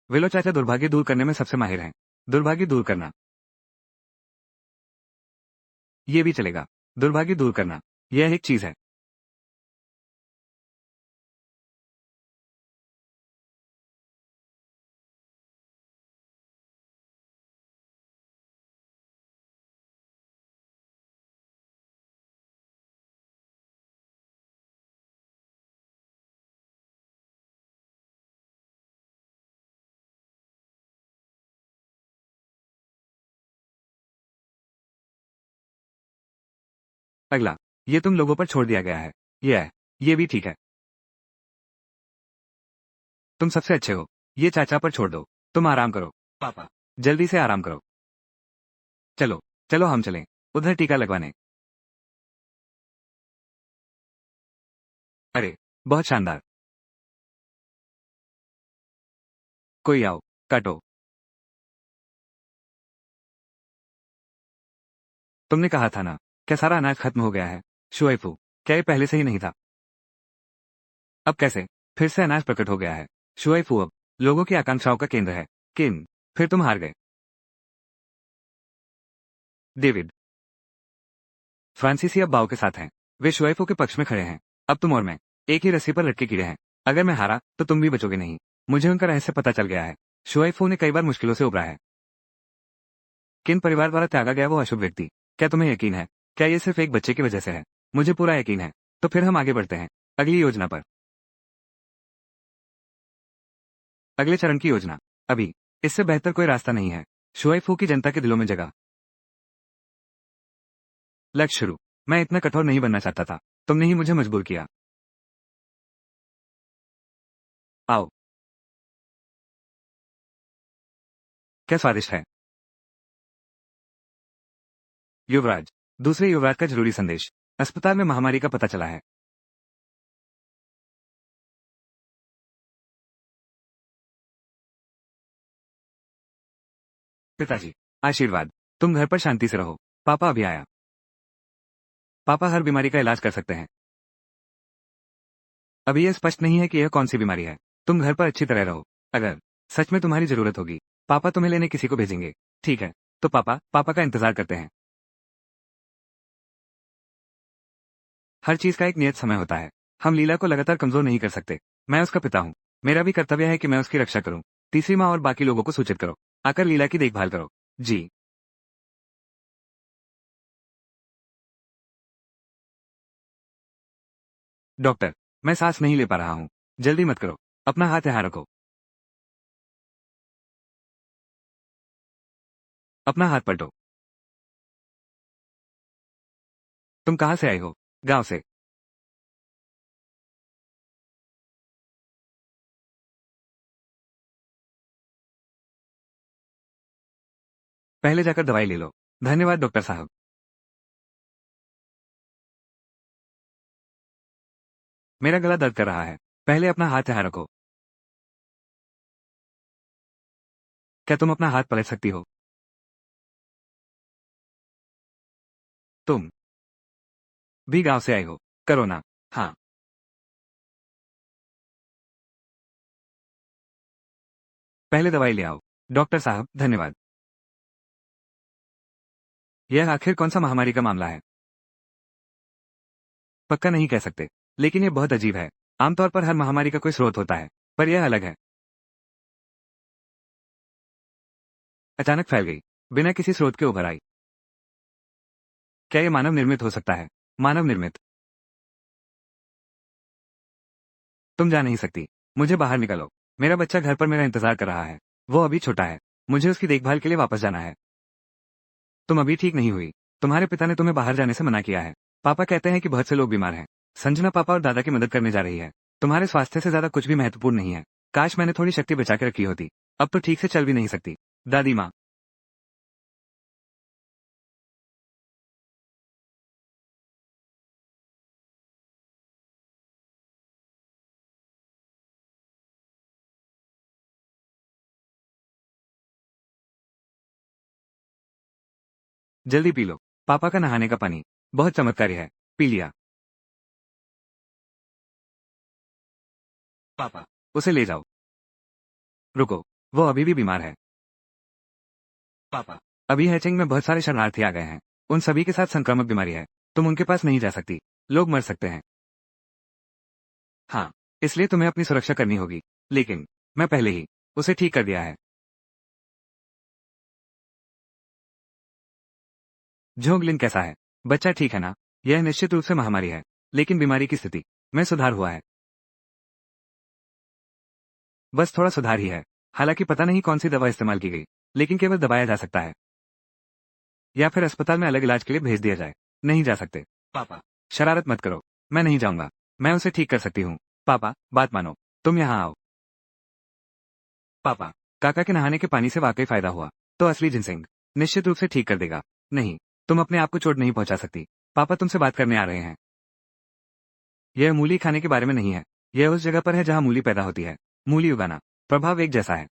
विलो चाचा दुर्भाग्य दूर करने में सबसे माहिर हैं। दुर्भाग्य दूर करना, ये भी चलेगा। दुर्भाग्य दूर करना, यह एक चीज है। अगला, ये तुम लोगों पर छोड़ दिया गया है। ये भी ठीक है। तुम सबसे अच्छे हो। ये चाचा पर छोड़ दो। तुम आराम करो। पापा, जल्दी से आराम करो। चलो, चलो हम चलें उधर टीका लगवाने। अरे, बहुत शानदार। कोई आओ, काटो। तुमने कहा था ना, क्या सारा अनाज खत्म हो गया है? शुएफू, क्या ये पहले से ही नहीं था? अब कैसे फिर से अनाज प्रकट हो गया है? शुएफू अब लोगों की आकांक्षाओं का केंद्र है। किन, फिर तुम हार गए। डेविड, फ्रांसीसी अब बाव के साथ हैं। वे शुएफू के पक्ष में खड़े हैं। अब तुम और मैं एक ही रस्सी पर लटके कीड़े हैं। अगर मैं हारा तो तुम भी बचोगे नहीं। मुझे उनका रहस्य पता चल गया है। शुएफू ने कई बार मुश्किलों से उबरा है। किन परिवार द्वारा त्यागा गया वो अशुभ व्यक्ति, क्या तुम्हें यकीन है? क्या ये सिर्फ एक बच्चे की वजह से है? मुझे पूरा यकीन है। तो फिर हम आगे बढ़ते हैं अगली योजना पर। अगले चरण की योजना। अभी इससे बेहतर कोई रास्ता नहीं है। शुएफू की जनता के दिलों में जगह। लक्ष्य शुरू। मैं इतना कठोर नहीं बनना चाहता था। तुमने ही मुझे मजबूर किया। आओ, क्या स्वादिष्ट है। युवराज, दूसरे युवराज का जरूरी संदेश। अस्पताल में महामारी का पता चला है। पिताजी, आशीर्वाद। तुम घर पर शांति से रहो। पापा अभी आया। पापा हर बीमारी का इलाज कर सकते हैं। अभी यह स्पष्ट नहीं है कि यह कौन सी बीमारी है। तुम घर पर अच्छी तरह रहो। अगर सच में तुम्हारी जरूरत होगी, पापा तुम्हें लेने किसी को भेजेंगे। ठीक है, तो पापा पापा का इंतजार करते हैं। हर चीज का एक नियत समय होता है। हम लीला को लगातार कमजोर नहीं कर सकते। मैं उसका पिता हूँ। मेरा भी कर्तव्य है कि मैं उसकी रक्षा करूँ। तीसरी माँ और बाकी लोगों को सूचित करो। आकर लीला की देखभाल करो। जी। डॉक्टर, मैं सांस नहीं ले पा रहा हूँ। जल्दी मत करो। अपना हाथ यहाँ रखो। अपना हाथ पलटो। तुम कहाँ से आए हो? गांव से। पहले जाकर दवाई ले लो। धन्यवाद डॉक्टर साहब। मेरा गला दर्द कर रहा है। पहले अपना हाथ यहाँ रखो। क्या तुम अपना हाथ पलट सकती हो? तुम भी गांव से आए हो? करो ना। हाँ। पहले दवाई ले आओ। डॉक्टर साहब धन्यवाद। यह आखिर कौन सा महामारी का मामला है? पक्का नहीं कह सकते, लेकिन यह बहुत अजीब है। आमतौर पर हर महामारी का कोई स्रोत होता है, पर यह अलग है। अचानक फैल गई, बिना किसी स्रोत के उभर आई। क्या ये मानव निर्मित हो सकता है? मानव निर्मित? तुम जा नहीं सकती। मुझे बाहर निकालो। मेरा बच्चा घर पर मेरा इंतजार कर रहा है। वो अभी छोटा है। मुझे उसकी देखभाल के लिए वापस जाना है। तुम अभी ठीक नहीं हुई। तुम्हारे पिता ने तुम्हें बाहर जाने से मना किया है। पापा कहते हैं कि बहुत से लोग बीमार हैं। संजना पापा और दादा की मदद करने जा रही है। तुम्हारे स्वास्थ्य से ज्यादा कुछ भी महत्वपूर्ण नहीं है। काश मैंने थोड़ी शक्ति बचा के रखी होती। अब तो ठीक से चल भी नहीं सकती। दादी माँ। जल्दी पी लो। पापा का नहाने का पानी बहुत चमत्कारी है। पी लिया। पापा। उसे ले जाओ। रुको। वो अभी भी बीमार है। पापा। अभी हैचिंग में बहुत सारे शरणार्थी आ गए हैं। उन सभी के साथ संक्रामक बीमारी है। तुम उनके पास नहीं जा सकती। लोग मर सकते हैं। हाँ। इसलिए तुम्हें अपनी सुरक्षा करनी होगी। लेकिन मैं पहले ही उसे ठीक कर दिया है। झोंगलिन कैसा है? बच्चा ठीक है ना? यह निश्चित रूप से महामारी है। लेकिन बीमारी की स्थिति में सुधार हुआ है। बस थोड़ा सुधार ही है। हालांकि पता नहीं कौन सी दवा इस्तेमाल की गई। लेकिन केवल दबाया जा सकता है। या फिर अस्पताल में अलग इलाज के लिए भेज दिया जाए। नहीं जा सकते। पापा। शरारत मत करो। मैं नहीं जाऊंगा। मैं उसे ठीक कर सकती हूँ। पापा बात मानो। तुम यहाँ आओ। पापा। काका के नहाने के पानी से वाकई फायदा हुआ। तो असली जिनसिंग निश्चित रूप से ठीक कर देगा। नहीं। तुम अपने आप को चोट नहीं पहुंचा सकती। पापा तुमसे बात करने आ रहे हैं। यह मूली खाने के बारे में नहीं है। यह उस जगह पर है जहां मूली पैदा होती है। मूली उगाना प्रभाव एक जैसा है।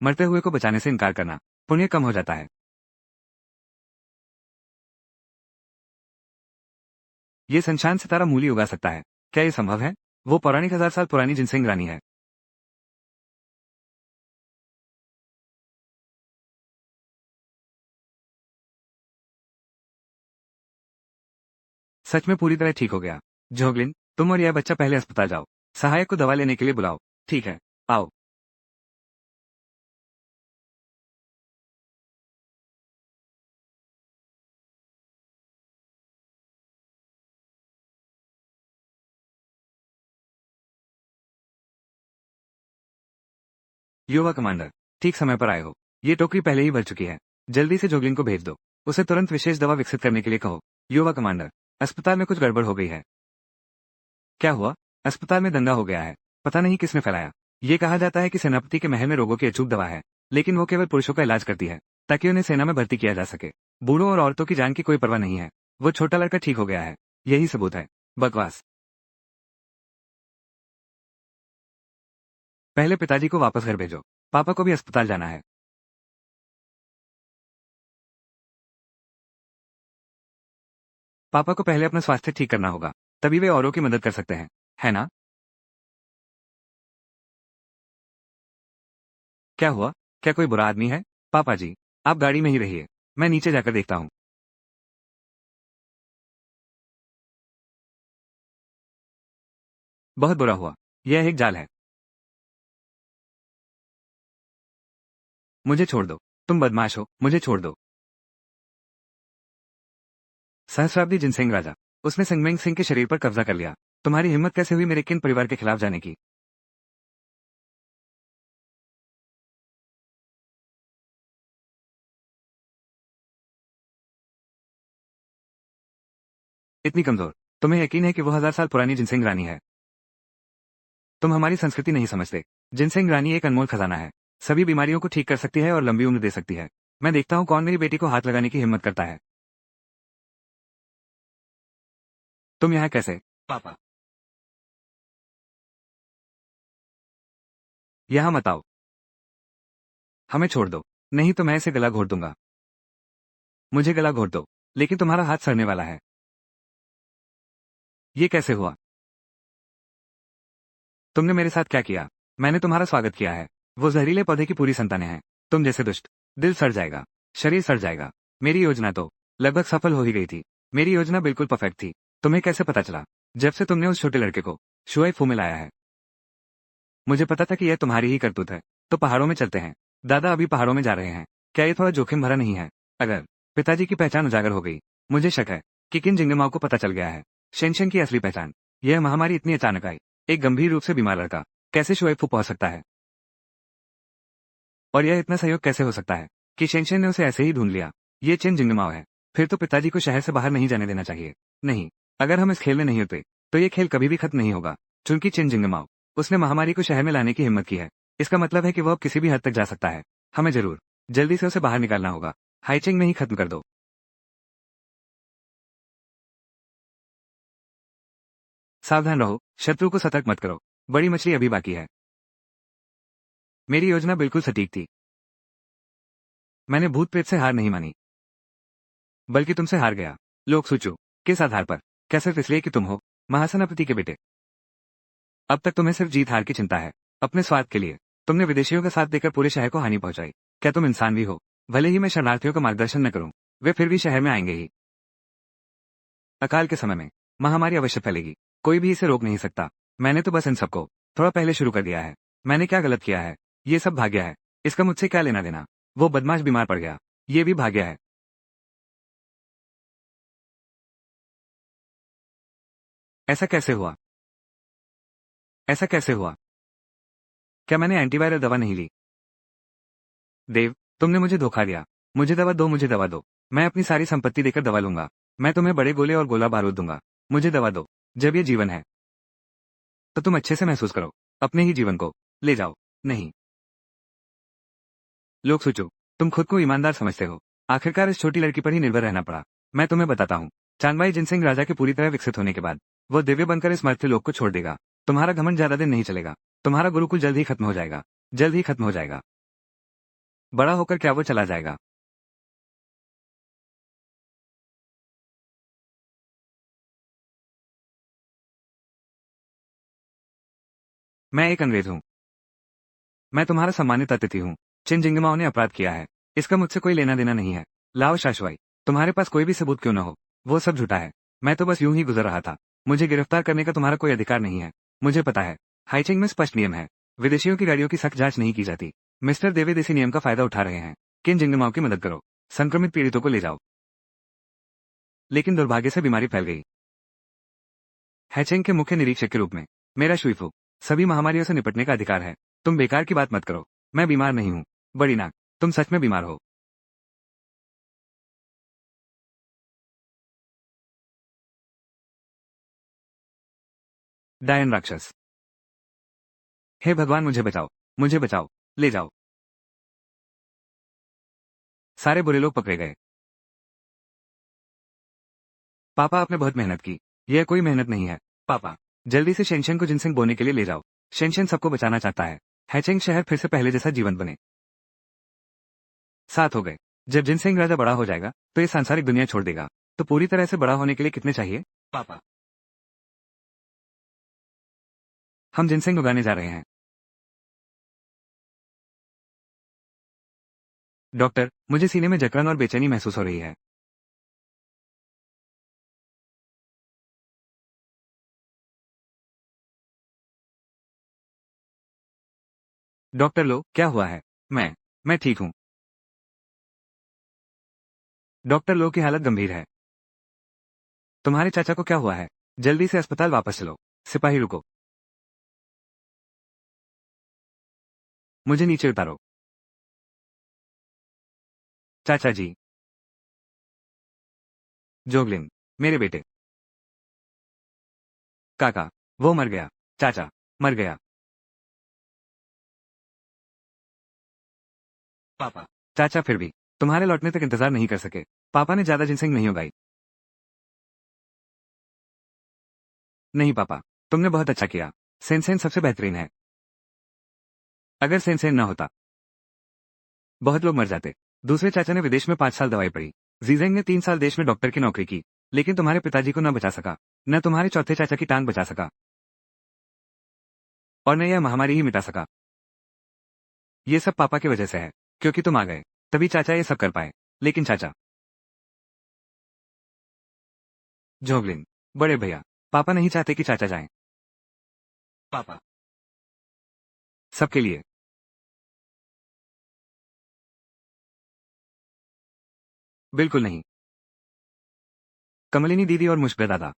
मरते हुए को बचाने से इनकार करना पुण्य कम हो जाता है। ये संशान सितारा मूली उगा सकता है। क्या ये संभव है? वो पौराणिक 1000 साल पुरानी जिनसिंग रानी है। सच में पूरी तरह ठीक हो गया। जोगलिन तुम और यह बच्चा पहले अस्पताल जाओ। सहायक को दवा लेने के लिए बुलाओ। ठीक है। आओ। युवा कमांडर ठीक समय पर आए हो। ये टोकरी पहले ही भर चुकी है। जल्दी से जोगलिन को भेज दो। उसे तुरंत विशेष दवा विकसित करने के लिए कहो। युवा कमांडर अस्पताल में कुछ गड़बड़ हो गई है। क्या हुआ? अस्पताल में दंगा हो गया है। पता नहीं किसने फैलाया। ये कहा जाता है कि सेनापति के महल में रोगों की अचूक दवा है। लेकिन वो केवल पुरुषों का इलाज करती है ताकि उन्हें सेना में भर्ती किया जा सके। बूढ़ों और औरतों की जान की कोई परवाह नहीं है। वो छोटा लड़का ठीक हो गया है। यही सबूत है। बकवास। पहले पिताजी को वापस घर भेजो। पापा को भी अस्पताल जाना है। पापा को पहले अपना स्वास्थ्य ठीक करना होगा। तभी वे औरों की मदद कर सकते हैं। है ना? क्या हुआ? क्या कोई बुरा आदमी है? पापा जी। आप गाड़ी में ही रहिए। मैं नीचे जाकर देखता हूँ। बहुत बुरा हुआ। यह एक जाल है। मुझे छोड़ दो। तुम बदमाश हो। मुझे छोड़ दो। सहस्राब्दी जिनसिंह राजा। उसने संगमेंग सिंह के शरीर पर कब्जा कर लिया। तुम्हारी हिम्मत कैसे हुई मेरे किन परिवार के खिलाफ जाने की? इतनी कमजोर। तुम्हें यकीन है कि वो 1000 साल पुरानी जिनसिंह रानी है? तुम हमारी संस्कृति नहीं समझते। जिनसिंह रानी एक अनमोल खजाना है। सभी बीमारियों को ठीक कर सकती है और लंबी उम्र दे सकती है। मैं देखता हूँ कौन मेरी बेटी को हाथ लगाने की हिम्मत करता है। तुम यहाँ कैसे? पापा। यहाँ मत आओ। हमें छोड़ दो। नहीं तो मैं इसे गला घोट दूंगा। मुझे गला घोट दो। लेकिन तुम्हारा हाथ सड़ने वाला है। ये कैसे हुआ? तुमने मेरे साथ क्या किया? मैंने तुम्हारा स्वागत किया है। वो जहरीले पौधे की पूरी संतानें हैं। तुम जैसे दुष्ट। दिल सड़ जाएगा। शरीर सड़ जाएगा। मेरी योजना तो लगभग सफल हो ही गई थी। मेरी योजना बिल्कुल परफेक्ट थी। तुम्हें कैसे पता चला? जब से तुमने उस छोटे लड़के को शुआई फू में लाया है। मुझे पता था कि यह तुम्हारी ही करतूत है। तो पहाड़ों में चलते हैं। दादा अभी पहाड़ों में जा रहे हैं। क्या ये थोड़ा जोखिम भरा नहीं है? अगर पिताजी की पहचान उजागर हो गई। मुझे शक है कि किन जिंगमाओ को पता चल गया है शेनशन की असली पहचान। यह महामारी इतनी अचानक आई। एक गंभीर रूप से बीमार लड़का कैसे शुएफू पहुंच सकता है? और यह इतना सहयोग कैसे हो सकता है कि शेनशन ने उसे ऐसे ही ढूंढ लिया? ये चेन जिंगमाओ है। फिर तो पिताजी को शहर से बाहर नहीं जाने देना चाहिए। नहीं, अगर हम इस खेल में नहीं होते तो ये खेल कभी भी खत्म नहीं होगा। चूंकि चेन जिंगमाओ उसने महामारी को शहर में लाने की हिम्मत की है, इसका मतलब है कि वह अब किसी भी हद तक जा सकता है। हमें जरूर जल्दी से उसे बाहर निकालना होगा। हाइचिंग में ही खत्म कर दो। सावधान रहो, शत्रु को सतर्क मत करो। बड़ी मछली अभी बाकी है। मेरी योजना बिल्कुल सटीक थी। मैंने भूत प्रेत से हार नहीं मानी, बल्कि तुमसे हार गया। लोग सोचो, किस आधार पर? क्या सिर्फ इसलिए कि तुम हो महासेनापति के बेटे? अब तक तुम्हें सिर्फ जीत हार की चिंता है। अपने स्वार्थ के लिए तुमने विदेशियों का साथ देकर पूरे शहर को हानि पहुंचाई। क्या तुम इंसान भी हो? भले ही मैं शरणार्थियों का मार्गदर्शन न करूं, वे फिर भी शहर में आएंगे ही। अकाल के समय में महामारी अवश्य फैलेगी। कोई भी इसे रोक नहीं सकता। मैंने तो बस इन सबको थोड़ा पहले शुरू कर दिया है। मैंने क्या गलत किया है? ये सब भाग्य है। इसका मुझसे क्या लेना देना? वो बदमाश बीमार पड़ गया, ये भी भाग्य है। ऐसा कैसे हुआ? ऐसा कैसे हुआ? क्या मैंने एंटीवायरल दवा नहीं ली? देव, तुमने मुझे धोखा दिया। मुझे दवा दो, मुझे दवा दो। मैं अपनी सारी संपत्ति देकर दवा लूंगा। मैं तुम्हें बड़े गोले और गोला बारूद दूंगा। मुझे दवा दो। जब ये जीवन है तो तुम अच्छे से महसूस करो। अपने ही जीवन को ले जाओ। नहीं, लोग सोचो, तुम खुद को ईमानदार समझते हो। आखिरकार इस छोटी लड़की पर ही निर्भर रहना पड़ा। मैं तुम्हें बताता हूँ, चांदबाई जिनसिंह राजा के पूरी तरह विकसित होने के बाद वो दिव्य बनकर इस मर्त्य लोक को छोड़ देगा। तुम्हारा घमंड ज्यादा दिन नहीं चलेगा। तुम्हारा गुरुकुल जल्द ही खत्म हो जाएगा। जल्द ही खत्म हो जाएगा। बड़ा होकर क्या वो चला जाएगा? मैं एक अंग्रेज हूँ। मैं तुम्हारा सम्मानित अतिथि हूँ। चिन जिंगमाओ ने अपराध किया है, इसका मुझसे कोई लेना देना नहीं है। लाओ शाशवाई, तुम्हारे पास कोई भी सबूत क्यों न हो, वो सब झूठा है। मैं तो बस यूं ही गुजर रहा था। मुझे गिरफ्तार करने का तुम्हारा कोई अधिकार नहीं है। मुझे पता है, हाइचिंग में स्पष्ट नियम है। विदेशियों की गाड़ियों की सख्त जांच नहीं की जाती। मिस्टर देवेद इसी नियम का फायदा उठा रहे हैं। किन जिंगमाओ की मदद करो। संक्रमित पीड़ितों को ले जाओ। लेकिन दुर्भाग्य से बीमारी फैल गई। हैचेंग के मुख्य निरीक्षक के रूप में मेरा शुइफू सभी महामारियों से निपटने का अधिकार है। तुम बेकार की बात मत करो। मैं बीमार नहीं हूँ। बड़ी नाक, तुम सच में बीमार हो। डायन राक्षस, हे भगवान मुझे बचाओ। मुझे बचाओ। ले जाओ। सारे बुरे लोग पकड़े गए। पापा, आपने बहुत मेहनत की। यह कोई मेहनत नहीं है। पापा, जल्दी से शेनशन को जिनसिंग बोने के लिए ले जाओ। शेनशन सबको बचाना चाहता है। हैचेंग शहर फिर से पहले जैसा जीवन बने। 7 हो गए। जब जिनसिंग राजा बड़ा हो जाएगा तो ये सांसारिक दुनिया छोड़ देगा। तो पूरी तरह से बड़ा होने के लिए कितने चाहिए? पापा, हम जिनसिंग उगाने जा रहे हैं। डॉक्टर, मुझे सीने में जकड़न और बेचैनी महसूस हो रही है। डॉक्टर लो, क्या हुआ है? मैं ठीक हूँ। डॉक्टर लो की हालत गंभीर है। तुम्हारे चाचा को क्या हुआ है? जल्दी से अस्पताल वापस चलो। सिपाही रुको, मुझे नीचे उतारो। चाचा जी। जोगलिन, मेरे बेटे। काका, वो मर गया। चाचा, मर गया। पापा, चाचा फिर भी तुम्हारे लौटने तक इंतजार नहीं कर सके। पापा ने ज्यादा जिनसिंग नहीं उगाई। नहीं पापा, तुमने बहुत अच्छा किया। सेनसेन सबसे बेहतरीन है। अगर सेनसेन न होता बहुत लोग मर जाते। दूसरे चाचा ने विदेश में 5 साल दवाई पढ़ी। जीजेंग ने 3 साल देश में डॉक्टर की नौकरी की, लेकिन तुम्हारे पिताजी को न बचा सका। न तुम्हारे चौथे चाचा की टांग बचा सका, और न यह महामारी ही मिटा सका। ये सब पापा की वजह से है, क्योंकि तुम आ गए तभी चाचा ये सब कर पाए। लेकिन चाचा, जोगलिन, बड़े भैया, पापा नहीं चाहते कि चाचा जाएं। पापा, सबके लिए। बिल्कुल नहीं। कमलिनी दीदी और मुझ पे दादा।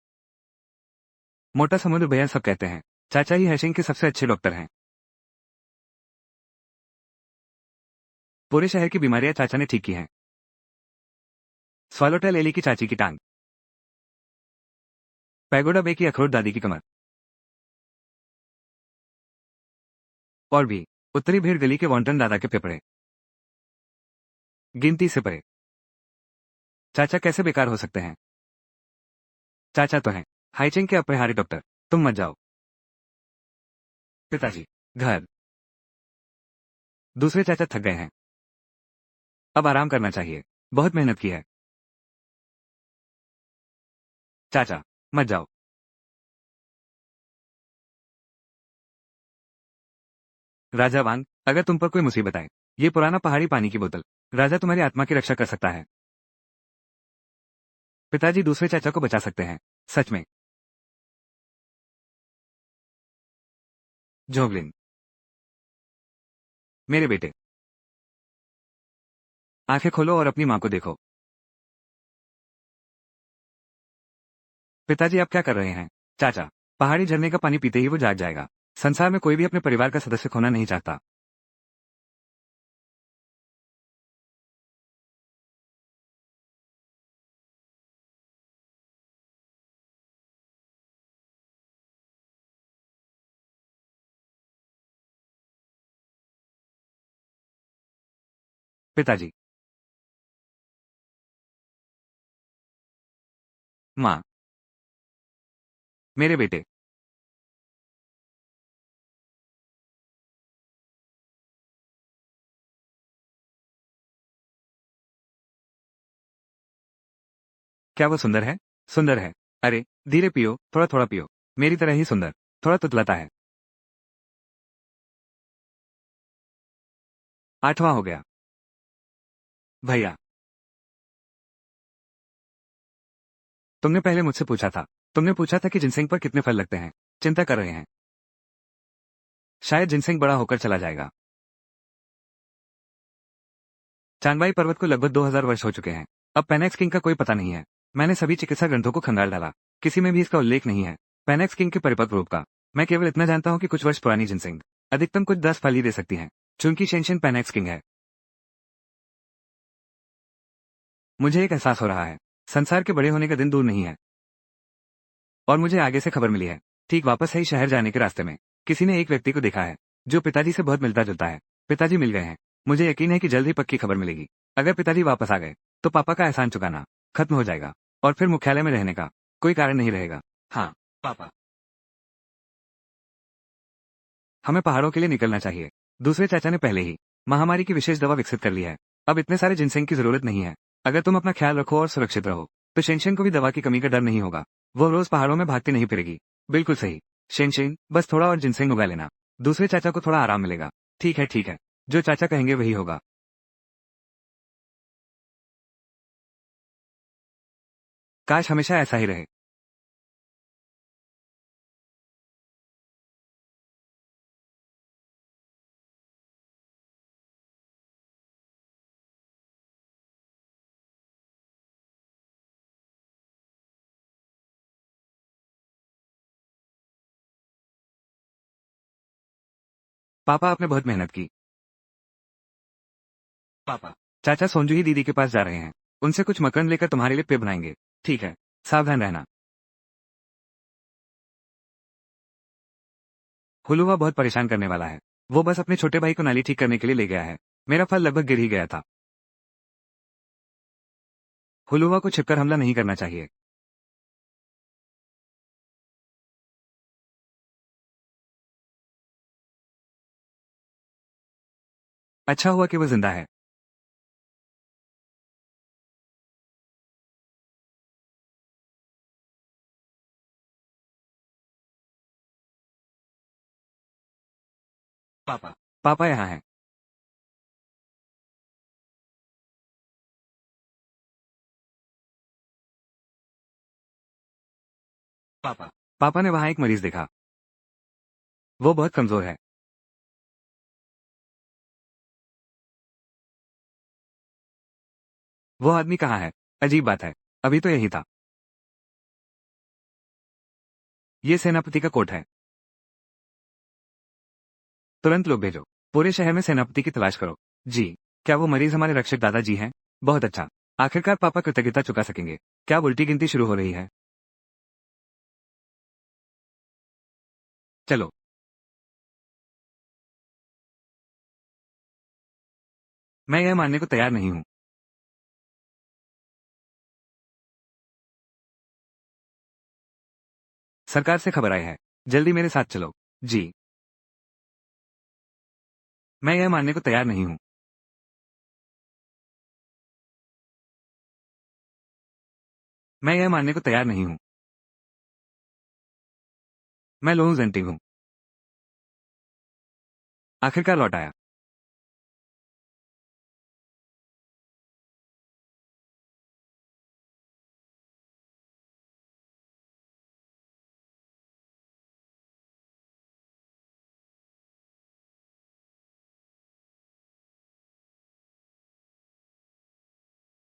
मोटा समुद्र भैया सब कहते हैं। चाचा ही हैशिंग के सबसे अच्छे डॉक्टर हैं। पूरे शहर की बीमारियां चाचा ने ठीक की हैं। स्वालोटेल एली की चाची की टांग। पैगोडा बे की अखरोट दादी की कमर। और भी। उत्तरी भीड़ गली के वॉन्टन दादा के फेफड़े। गिनती से परे। चाचा कैसे बेकार हो सकते हैं? चाचा तो हैं हाइचिंग के अपरिहार्य डॉक्टर। तुम मत जाओ। पिताजी। घर। दूसरे चाचा थक गए हैं। अब आराम करना चाहिए। बहुत मेहनत की है। चाचा। मत जाओ। राजा वांग। अगर तुम पर कोई मुसीबत आए, ये पुराना पहाड़ी पानी की बोतल, राजा तुम्हारी आत्मा की रक्षा कर सकता है। पिताजी दूसरे चाचा को बचा सकते हैं। सच में। जोगलिन। मेरे बेटे। आंखें खोलो और अपनी मां को देखो। पिताजी आप क्या कर रहे हैं? चाचा। पहाड़ी झरने का पानी पीते ही वो जाग जाएगा। संसार में कोई भी अपने परिवार का सदस्य खोना नहीं चाहता। पिताजी। मां। मेरे बेटे। क्या वो सुंदर है? सुंदर है। अरे धीरे पियो, थोड़ा थोड़ा पियो। मेरी तरह ही सुंदर। थोड़ा तुतलाता है। 8वां हो गया। भैया। तुमने पहले मुझसे पूछा था। तुमने पूछा था कि जिनसेंग पर कितने फल लगते हैं। चिंता कर रहे हैं। शायद जिनसेंग बड़ा होकर चला जाएगा। चांगबाई पर्वत को लगभग 2000 वर्ष हो चुके हैं। अब पेनेक्स किंग का कोई पता नहीं है। मैंने सभी चिकित्सा ग्रंथों को खंगाल डाला। किसी में भी इसका उल्लेख नहीं है। पेनेक्स किंग के परिपक्व रूप का। मैं केवल इतना जानता हूं कि कुछ वर्ष पुरानी जिनसिंग अधिकतम कुछ 10 फल ही दे सकती हैं। चूंकि शेनशन पेनेक्स किंग है। मुझे एक एहसास हो रहा है। संसार के बड़े होने का दिन दूर नहीं है। और मुझे आगे से खबर मिली है। ठीक वापस है शहर जाने के रास्ते में किसी ने एक व्यक्ति को देखा है जो पिताजी से बहुत मिलता जुलता है। पिताजी मिल गए हैं। मुझे यकीन है कि जल्द ही पक्की खबर मिलेगी। अगर पिताजी वापस आ गए तो पापा का एहसान चुकाना खत्म हो जाएगा। और फिर मुख्यालय में रहने का कोई कारण नहीं रहेगा। हाँ। पापा। हमें पहाड़ों के लिए निकलना चाहिए। दूसरे चाचा ने पहले ही महामारी की विशेष दवा विकसित कर ली है। अब इतने सारे जिनसेंग की जरूरत नहीं है। अगर तुम अपना ख्याल रखो और सुरक्षित रहो तो शेनशेन को भी दवा की कमी का डर नहीं होगा। वो रोज पहाड़ों में भागती नहीं फिरेगी। बिल्कुल सही। शेनशेन बस थोड़ा और जिनसेंग उगा लेना। दूसरे चाचा को थोड़ा आराम मिलेगा। ठीक है ठीक है। जो चाचा कहेंगे वही होगा। काश हमेशा ऐसा ही रहे। पापा आपने बहुत मेहनत की। पापा। चाचा सोंजू ही दीदी के पास जा रहे हैं। उनसे कुछ मकरंद लेकर तुम्हारे लिए पेय बनाएंगे। ठीक है। सावधान रहना। हुलुआ बहुत परेशान करने वाला है। वो बस अपने छोटे भाई को नाली ठीक करने के लिए ले गया है। मेरा फल लगभग गिर ही गया था। हुलुआ को छिपकर हमला नहीं करना चाहिए। अच्छा हुआ कि वो जिंदा है। पापा। पापा यहाँ हैं। पापा। पापा ने वहां एक मरीज देखा। वो बहुत कमजोर है। वो आदमी कहाँ है? अजीब बात है, अभी तो यही था। ये सेनापति का कोट है, तुरंत लोग भेजो। पूरे शहर में सेनापति की तलाश करो। जी। क्या वो मरीज हमारे रक्षक दादाजी हैं? बहुत अच्छा। आखिरकार पापा कृतज्ञता चुका सकेंगे। क्या अब उल्टी गिनती शुरू हो रही है? चलो। मैं यह मानने को तैयार नहीं हूँ। सरकार से खबर आई है। जल्दी मेरे साथ चलो। जी। मैं यह मानने को तैयार नहीं हूँ। मैं यह मानने को तैयार नहीं हूँ। मैं लोहू जेंटिंग हूँ। आखिरकार लौट आया।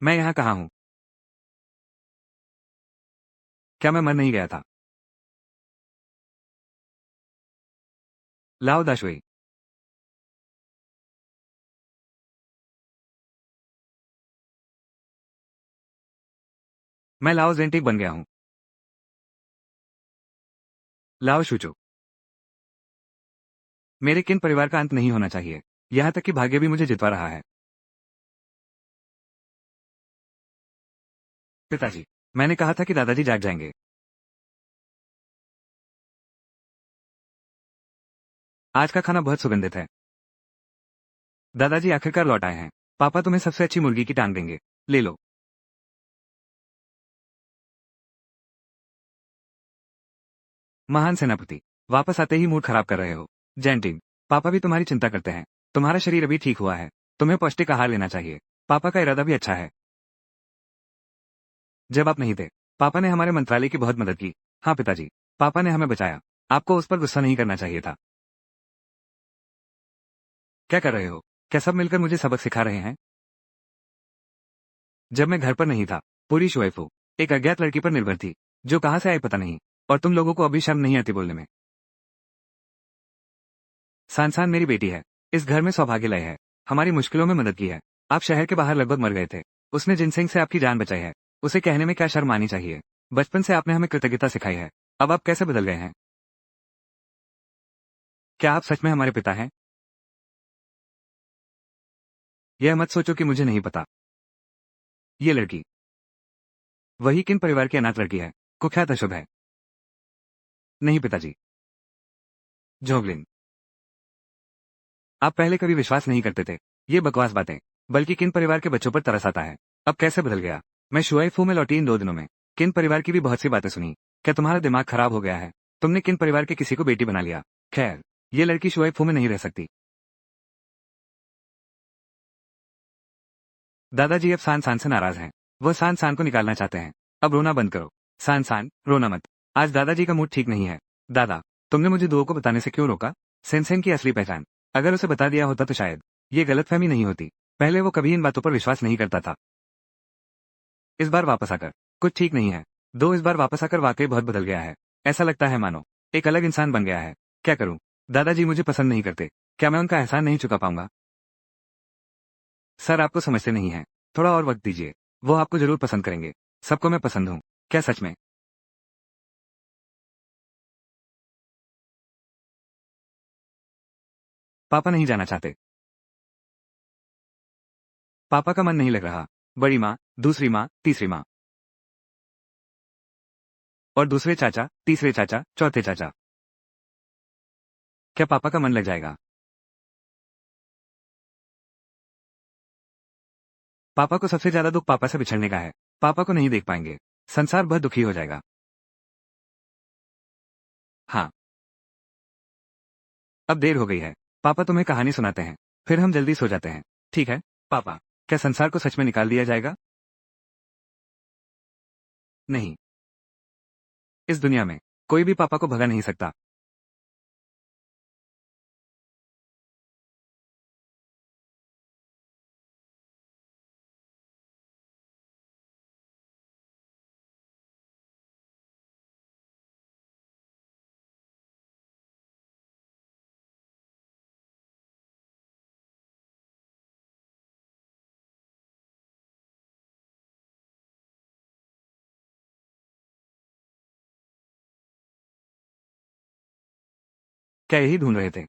मैं यहाँ कहाँ हूँ? क्या मैं मर नहीं गया था? लाओ दाशुई। मैं लाओ जेंटिक बन गया हूँ। लाओ शुचो। मेरे किन परिवार का अंत नहीं होना चाहिए। यहाँ तक कि भाग्य भी मुझे जितवा रहा है। पिताजी। मैंने कहा था कि दादाजी जाग जाएंगे। आज का खाना बहुत सुगंधित है। दादाजी आखिरकार लौट आए हैं। पापा तुम्हें सबसे अच्छी मुर्गी की टांग देंगे। ले लो। महान सेनापति। वापस आते ही मूड खराब कर रहे हो। जेंटिंग। पापा भी तुम्हारी चिंता करते हैं। तुम्हारा शरीर अभी ठीक हुआ है। तुम्हें पौष्टिक आहार लेना चाहिए। पापा का इरादा भी अच्छा है। जब आप नहीं थे, पापा ने हमारे मंत्रालय की बहुत मदद की। हाँ पिताजी। पापा ने हमें बचाया। आपको उस पर गुस्सा नहीं करना चाहिए था। क्या कर रहे हो? क्या सब मिलकर मुझे सबक सिखा रहे हैं? जब मैं घर पर नहीं था, पूरी शुएफू एक अज्ञात लड़की पर निर्भर थी, जो कहाँ से आई पता नहीं। और तुम लोगों को अभी शर्म नहीं आती बोलने में। सानसान मेरी बेटी है। इस घर में सौभाग्य लय है। हमारी मुश्किलों में मदद की है। आप शहर के बाहर लगभग मर गए थे। उसने जिनसिंग से आपकी जान बचाई है। उसे कहने में क्या शर्म आनी चाहिए। बचपन से आपने हमें कृतज्ञता सिखाई है। अब आप कैसे बदल गए हैं? क्या आप सच में हमारे पिता हैं? यह मत सोचो कि मुझे नहीं पता। ये लड़की वही किन परिवार की अनाथ लड़की है? कुख्यात अशुभ है। नहीं पिताजी। जोगलिन। आप पहले कभी विश्वास नहीं करते थे। ये बकवास बातें। बल्कि किन परिवार के बच्चों पर तरस आता है। अब कैसे बदल गया? मैं शुआइफू में लौटी इन 2 दिनों में। किन परिवार की भी बहुत सी बातें सुनी। क्या तुम्हारा दिमाग खराब हो गया है? तुमने किन परिवार के किसी को बेटी बना लिया। खैर, ये लड़की शुआइफू में नहीं रह सकती। दादाजी अब सान सान से नाराज हैं। वह सान सान को निकालना चाहते हैं। अब रोना बंद करो। सान सान, रोना मत। आज दादाजी का मूड ठीक नहीं है। दादा, तुमने मुझे दुओ को बताने से क्यों रोका? सेंसेन की असली पहचान। अगर उसे बता दिया होता तो शायद ये गलतफहमी नहीं होती। पहले वो कभी इन बातों पर विश्वास नहीं करता था। इस बार वापस आकर कुछ ठीक नहीं है। दो इस बार वापस आकर वाकई बहुत बदल गया है। ऐसा लगता है मानो एक अलग इंसान बन गया है। क्या करूं? दादाजी मुझे पसंद नहीं करते। क्या मैं उनका एहसान नहीं चुका पाऊंगा? सर आपको समझते नहीं हैं। थोड़ा और वक्त दीजिए। वो आपको जरूर पसंद करेंगे। सबको मैं पसंद हूँ। क्या सच में? पापा नहीं जाना चाहते। पापा का मन नहीं लग रहा। बड़ी माँ, दूसरी माँ, तीसरी माँ और दूसरे चाचा, तीसरे चाचा, चौथे चाचा। क्या पापा का मन लग जाएगा? पापा को सबसे ज्यादा दुख पापा से बिछड़ने का है। पापा को नहीं देख पाएंगे। संसार बहुत दुखी हो जाएगा। हाँ। अब देर हो गई है। पापा तुम्हें कहानी सुनाते हैं। फिर हम जल्दी सो जाते हैं। ठीक है? पापा, क्या संसार को सच में निकाल दिया जाएगा? नहीं। इस दुनिया में कोई भी पापा को भगा नहीं सकता। क्या यही ढूंढ रहे थे?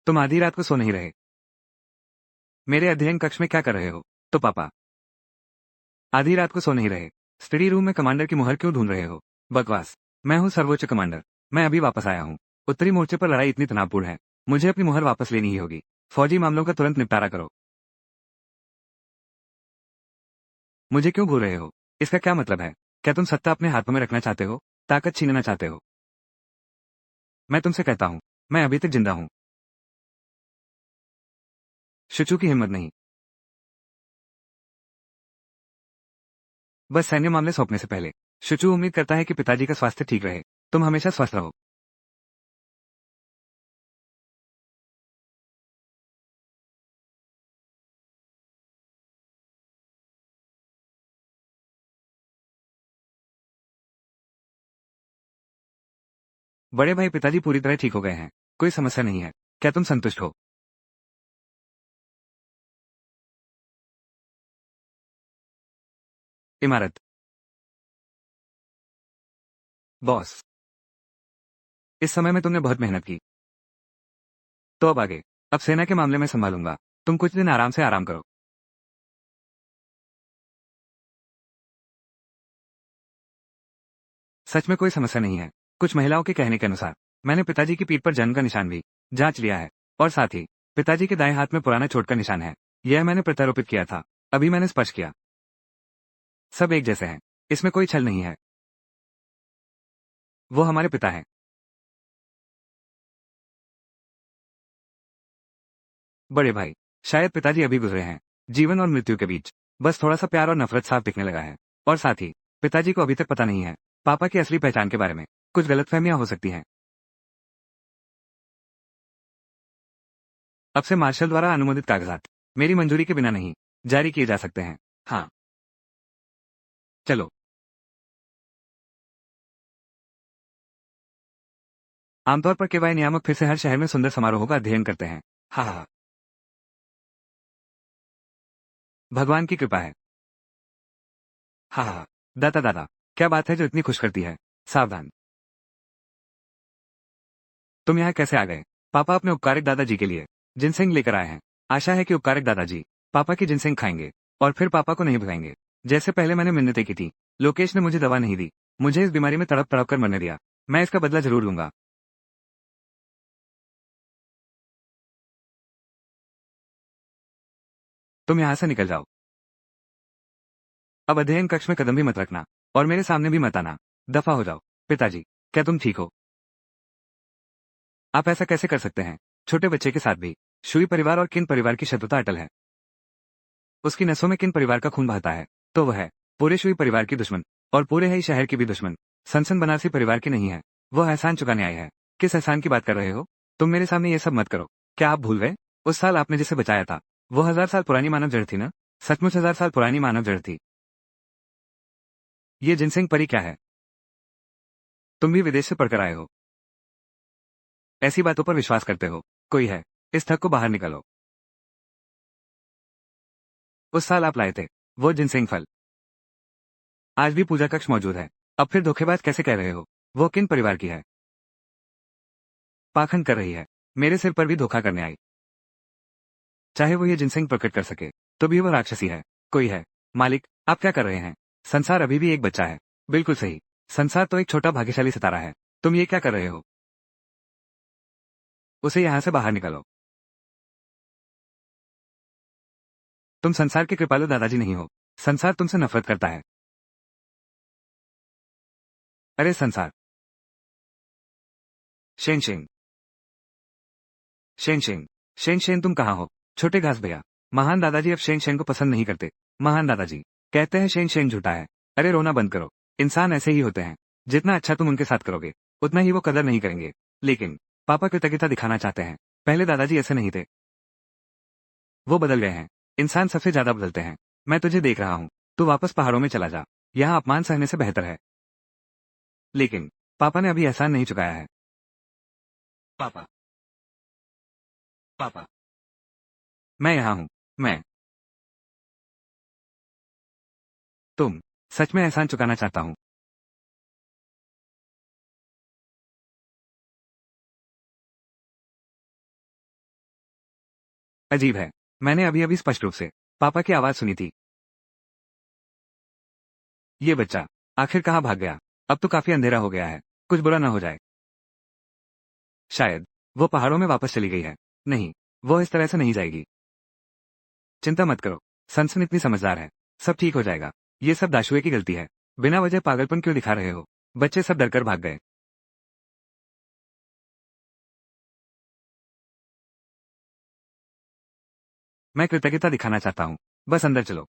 तुम आधी रात को सो नहीं रहे। मेरे अध्ययन कक्ष में क्या कर रहे हो? तो पापा। आधी रात को सो नहीं रहे। स्टडी रूम में कमांडर की मुहर क्यों ढूंढ रहे हो? बकवास। मैं हूँ सर्वोच्च कमांडर। मैं अभी वापस आया हूँ। उत्तरी मोर्चे पर लड़ाई इतनी तनावपूर्ण है, मुझे अपनी मुहर वापस लेनी ही होगी। फौजी मामलों का तुरंत निपटारा करो। मुझे क्यों घूर रहे हो? इसका क्या मतलब है? क्या तुम सत्ता अपने हाथों में रखना चाहते हो? ताकत छीनना चाहते हो? मैं तुमसे कहता हूँ, मैं अभी तक जिंदा हूँ। शुचू की हिम्मत नहीं। बस सैन्य मामले सौंपने से पहले। शुचू उम्मीद करता है कि पिताजी का स्वास्थ्य ठीक रहे। तुम हमेशा स्वस्थ रहो। बड़े भाई पिताजी पूरी तरह ठीक हो गए हैं। कोई समस्या नहीं है। क्या तुम संतुष्ट हो? इमारत। बॉस। इस समय में तुमने बहुत मेहनत की। तो अब आगे। अब सेना के मामले में संभालूंगा। तुम कुछ दिन आराम से आराम करो। सच में कोई समस्या नहीं है। कुछ महिलाओं के कहने के अनुसार मैंने पिताजी की पीठ पर जन्म का निशान भी जांच लिया है। और साथ ही पिताजी के दाएं हाथ में पुराना चोट का निशान है। यह मैंने प्रत्यारोपित किया था। अभी मैंने स्पर्श किया। सब एक जैसे हैं। इसमें कोई छल नहीं है। वो हमारे पिता हैं। बड़े भाई। शायद पिताजी अभी गुजरे हैं। जीवन और मृत्यु के बीच बस थोड़ा सा प्यार और नफरत साफ दिखने लगा है। और साथ ही पिताजी को अभी तक पता नहीं है पापा की असली पहचान के बारे में। कुछ गलतफहमियां हो सकती हैं। अब से मार्शल द्वारा अनुमोदित कागजात मेरी मंजूरी के बिना नहीं जारी किए जा सकते हैं। हाँ। चलो। आमतौर पर केवाई नियामक फिर से हर शहर में सुंदर समारोहों का अध्ययन करते हैं। हाँ हाँ। भगवान की कृपा है। हाँ हाँ। दाता दादा। क्या बात है जो इतनी खुश करती है? सावधान। तुम यहाँ कैसे आ गए? पापा अपने उपकारिक दादाजी के लिए जिनसेंग लेकर आए हैं। आशा है कि उपकारिक दादाजी पापा की जिनसेंग खाएंगे और फिर पापा को नहीं भगाएंगे। जैसे पहले मैंने मिन्नतें की थी। लोकेश ने मुझे दवा नहीं दी। मुझे इस बीमारी में तड़प तड़प कर मरने दिया। मैं इसका बदला जरूर लूंगा। तुम यहाँ से निकल जाओ। अब अध्ययन कक्ष में कदम भी मत रखना। और मेरे सामने भी मत आना। दफा हो जाओ। पिताजी। क्या तुम ठीक हो? आप ऐसा कैसे कर सकते हैं? छोटे बच्चे के साथ भी। शुई परिवार और किन परिवार की शत्रुता अटल है। उसकी नसों में किन परिवार का खून बहता है। तो वह है पूरे शुई परिवार की दुश्मन। और पूरे ही शहर की भी दुश्मन। सनसन बनारसी परिवार की नहीं है। वह एहसान चुकाने आई है। किस एहसान की बात कर रहे हो? तुम मेरे सामने ये सब मत करो। क्या आप भूल गए? उस साल आपने जिसे बचाया था वो 1000 साल पुरानी मानव जड़ थी ना? सचमुच 1000 साल पुरानी मानव जड़ थी। ये जिनसिंग परी क्या है? तुम भी विदेश से पढ़कर आए हो। ऐसी बातों पर विश्वास करते हो? कोई है। इस ठग को बाहर निकालो। उस साल आप लाए थे वो जिनसिंग फल। आज भी पूजा कक्ष मौजूद है। अब फिर धोखेबाज कैसे कह रहे हो? वो किन परिवार की है? पाखंड कर रही है। मेरे सिर पर भी धोखा करने आई। चाहे वो ये जिनसिंग प्रकट कर सके तो भी वो राक्षसी है। कोई है। मालिक। आप क्या कर रहे हैं? संसार अभी भी एक बच्चा है। बिल्कुल सही। संसार तो एक छोटा भाग्यशाली सितारा है। तुम ये क्या कर रहे हो? उसे यहां से बाहर निकालो। तुम संसार के कृपालु दादाजी नहीं हो। संसार तुमसे नफरत करता है। अरे संसार। Shane Shane. Shane Shane. Shane Shane तुम कहाँ हो? छोटे घास भैया। महान दादाजी अब शेन शेन को पसंद नहीं करते। महान दादाजी कहते हैं शेन शेन झूठा है। अरे रोना बंद करो। इंसान ऐसे ही होते हैं। जितना अच्छा तुम उनके साथ करोगे उतना ही वो कदर नहीं करेंगे। लेकिन पापा कृतज्ञता दिखाना चाहते हैं। पहले दादाजी ऐसे नहीं थे। वो बदल गए हैं। इंसान सबसे ज्यादा बदलते हैं। मैं तुझे देख रहा हूँ। तू वापस पहाड़ों में चला जा। यहाँ अपमान सहने से बेहतर है। लेकिन पापा ने अभी एहसान नहीं चुकाया है। पापा। पापा। मैं यहाँ हूँ। मैं। तुम सच में एहसान चुकाना चाहता हूँ। अजीब है। मैंने अभी-अभी स्पष्ट रूप से पापा की आवाज़ सुनी थी। ये बच्चा आखिर कहाँ भाग गया? अब तो काफ़ी अंधेरा हो गया है। कुछ बुरा ना हो जाए। शायद वो पहाड़ों में वापस चली गई है। नहीं, वो इस तरह से नहीं जाएगी। चिंता मत करो। सनसन इतनी समझदार है। सब ठीक हो जाएगा। ये सब दाशुए की गलती है। बिना वजह पागलपन क्यों दिखा रहे हो? बच्चे सब डरकर भाग गए। मैं कृतज्ञता दिखाना चाहता हूँ। बस अंदर चलो।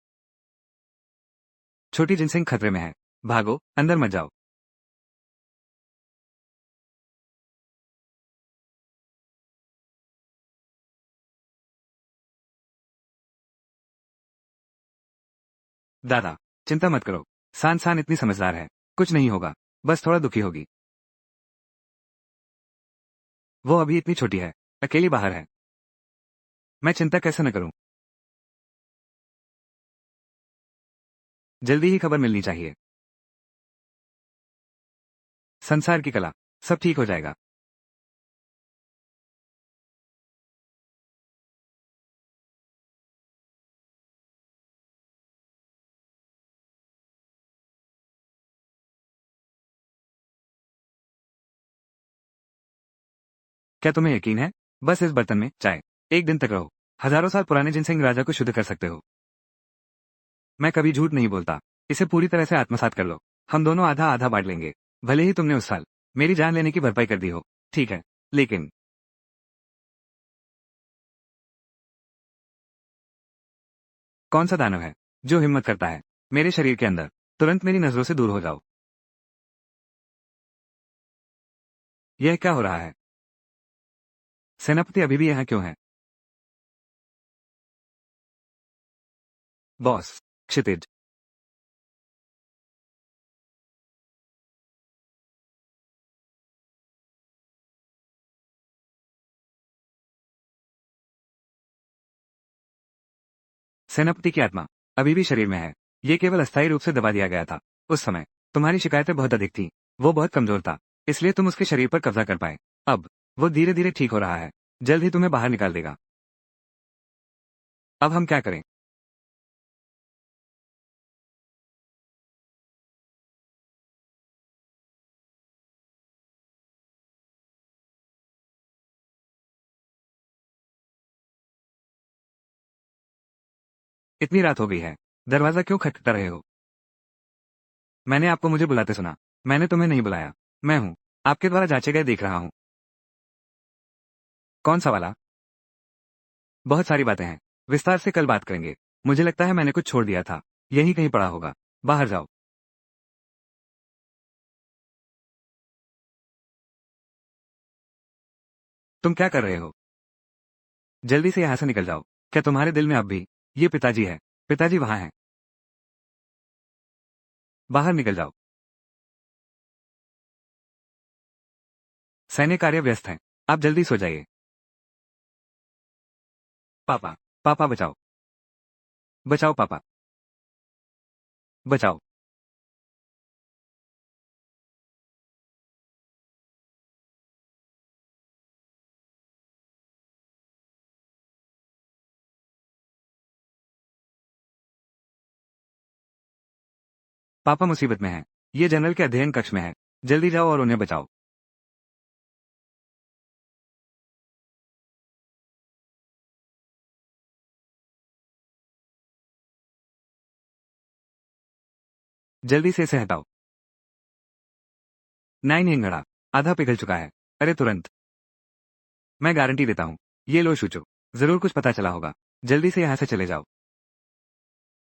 छोटी जिनसिंग खतरे में है। भागो, अंदर मत जाओ। दादा, चिंता मत करो। सान सान इतनी समझदार है। कुछ नहीं होगा। बस थोड़ा दुखी होगी। वो अभी इतनी छोटी है। अकेली बाहर है। मैं चिंता कैसे न करूं? जल्दी ही खबर मिलनी चाहिए। संसार की कला। सब ठीक हो जाएगा। क्या तुम्हें यकीन है? बस इस बर्तन में चाय। एक दिन तक रहो। हजारों साल पुराने जिनसिंग राजा को शुद्ध कर सकते हो। मैं कभी झूठ नहीं बोलता। इसे पूरी तरह से आत्मसात कर लो। हम दोनों आधा आधा बांट लेंगे। भले ही तुमने उस साल मेरी जान लेने की भरपाई कर दी हो। ठीक है। लेकिन कौन सा दानव है जो हिम्मत करता है मेरे शरीर के अंदर? तुरंत मेरी नजरों से दूर हो जाओ। यह क्या हो रहा है? सेनापति अभी भी यहाँ क्यों है? बॉस। क्षितिज। सेनापति की आत्मा अभी भी शरीर में है। ये केवल अस्थायी रूप से दबा दिया गया था। उस समय तुम्हारी शिकायतें बहुत अधिक थीं। वो बहुत कमजोर था। इसलिए तुम उसके शरीर पर कब्जा कर पाए। अब वो धीरे धीरे ठीक हो रहा है। जल्द ही तुम्हें बाहर निकाल देगा। अब हम क्या करें? इतनी रात हो गई है। दरवाजा क्यों खटखटा रहे हो? मैंने आपको मुझे बुलाते सुना। मैंने तुम्हें नहीं बुलाया। मैं हूँ। आपके द्वारा जांचे गए देख रहा हूँ। कौन सा वाला? बहुत सारी बातें हैं। विस्तार से कल बात करेंगे। मुझे लगता है मैंने कुछ छोड़ दिया था। यहीं कहीं पड़ा होगा। बाहर जाओ। तुम क्या कर रहे हो? जल्दी से यहाँ से निकल जाओ। क्या तुम्हारे दिल में अब भी ये पिताजी है? पिताजी वहां हैं। बाहर निकल जाओ। सैन्य कार्य व्यस्त हैं। आप जल्दी सो जाइए। पापा। पापा बचाओ। बचाओ पापा। बचाओ। पापा मुसीबत में हैं। ये जनरल के अध्ययन कक्ष में है। जल्दी जाओ और उन्हें बचाओ। जल्दी से इसे हटाओ। नाइन हिंगड़ा आधा पिघल चुका है। अरे तुरंत। मैं गारंटी देता हूँ। ये लो शूचो। जरूर कुछ पता चला होगा। जल्दी से यहाँ से चले जाओ।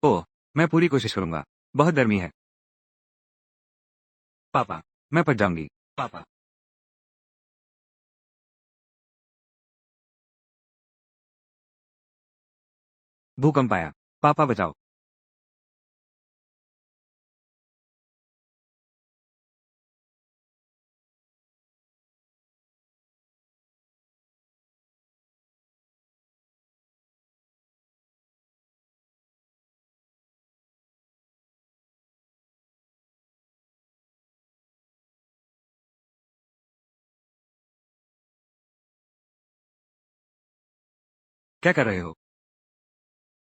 ओह। मैं पूरी कोशिश करूंगा। बहुत गर्मी है। पापा। मैं पच जाऊंगी। पापा। भूकंप आया। पापा बचाओ। क्या कर रहे हो?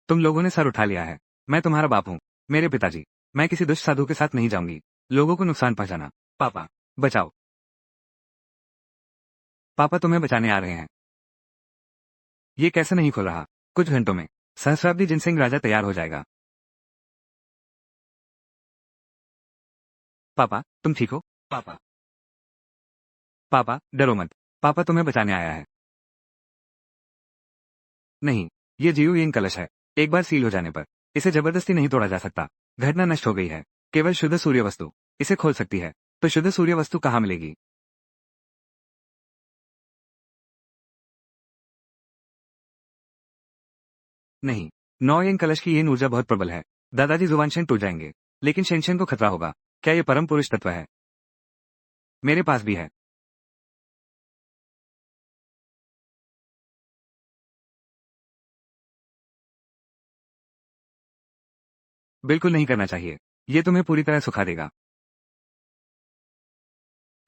तुम लोगों ने सर उठा लिया है। मैं तुम्हारा बाप हूँ। मेरे पिताजी। मैं किसी दुष्ट साधु के साथ नहीं जाऊंगी। लोगों को नुकसान पहुंचाना। पापा, बचाओ। पापा तुम्हें बचाने आ रहे हैं। ये कैसे नहीं खुल रहा? कुछ घंटों में सहस्राब्दी जिनसिंह राजा तैयार हो जाएगा। पापा, तुम ठीक हो? पापा। पापा, डरो मत। पापा तुम्हें बचाने आया है। नहीं, ये जीवहीन कलश है। एक बार सील हो जाने पर इसे जबरदस्ती नहीं तोड़ा जा सकता। घटना नष्ट हो गई है। केवल शुद्ध सूर्य वस्तु इसे खोल सकती है। तो शुद्ध सूर्य वस्तु कहाँ मिलेगी? नहीं, 9 कलश की ये ऊर्जा बहुत प्रबल है। दादाजी जुबानशन टूट जाएंगे। लेकिन शेनशन को खतरा होगा। क्या ये परम पुरुष तत्व है? मेरे पास भी है। बिल्कुल नहीं करना चाहिए। ये तुम्हें पूरी तरह सुखा देगा।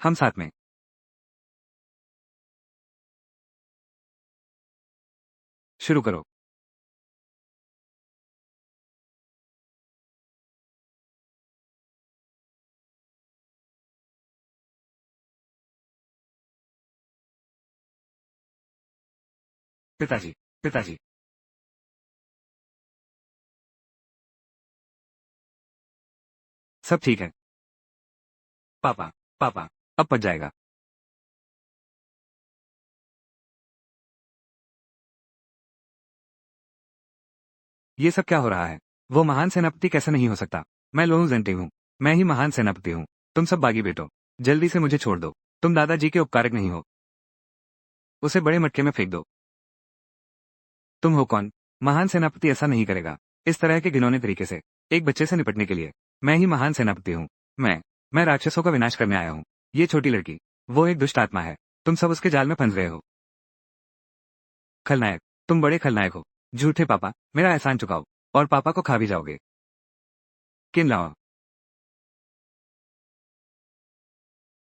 हम साथ में। शुरू करो। पिताजी। पिताजी। सब ठीक है। पापा। पापा। अब पच जाएगा। ये सब क्या हो रहा है? वो महान सेनापति कैसे नहीं हो सकता? मैं लोहू जंटी हूँ। मैं ही महान सेनापति हूँ। तुम सब बागी बेटो। जल्दी से मुझे छोड़ दो। तुम दादाजी के उपकारक नहीं हो। उसे बड़े मटके में फेंक दो। तुम हो कौन? महान सेनापति ऐसा नहीं करेगा। इस तरह के घिनौने तरीके से एक बच्चे से निपटने के लिए। मैं ही महान सेनापति हूँ। मैं राक्षसों का विनाश करने आया हूँ। ये छोटी लड़की, वो एक दुष्ट आत्मा है। तुम सब उसके जाल में फंस रहे हो। खलनायक। तुम बड़े खलनायक हो। झूठे पापा, मेरा एहसान चुकाओ। और पापा को खा भी जाओगे। किन लाओ?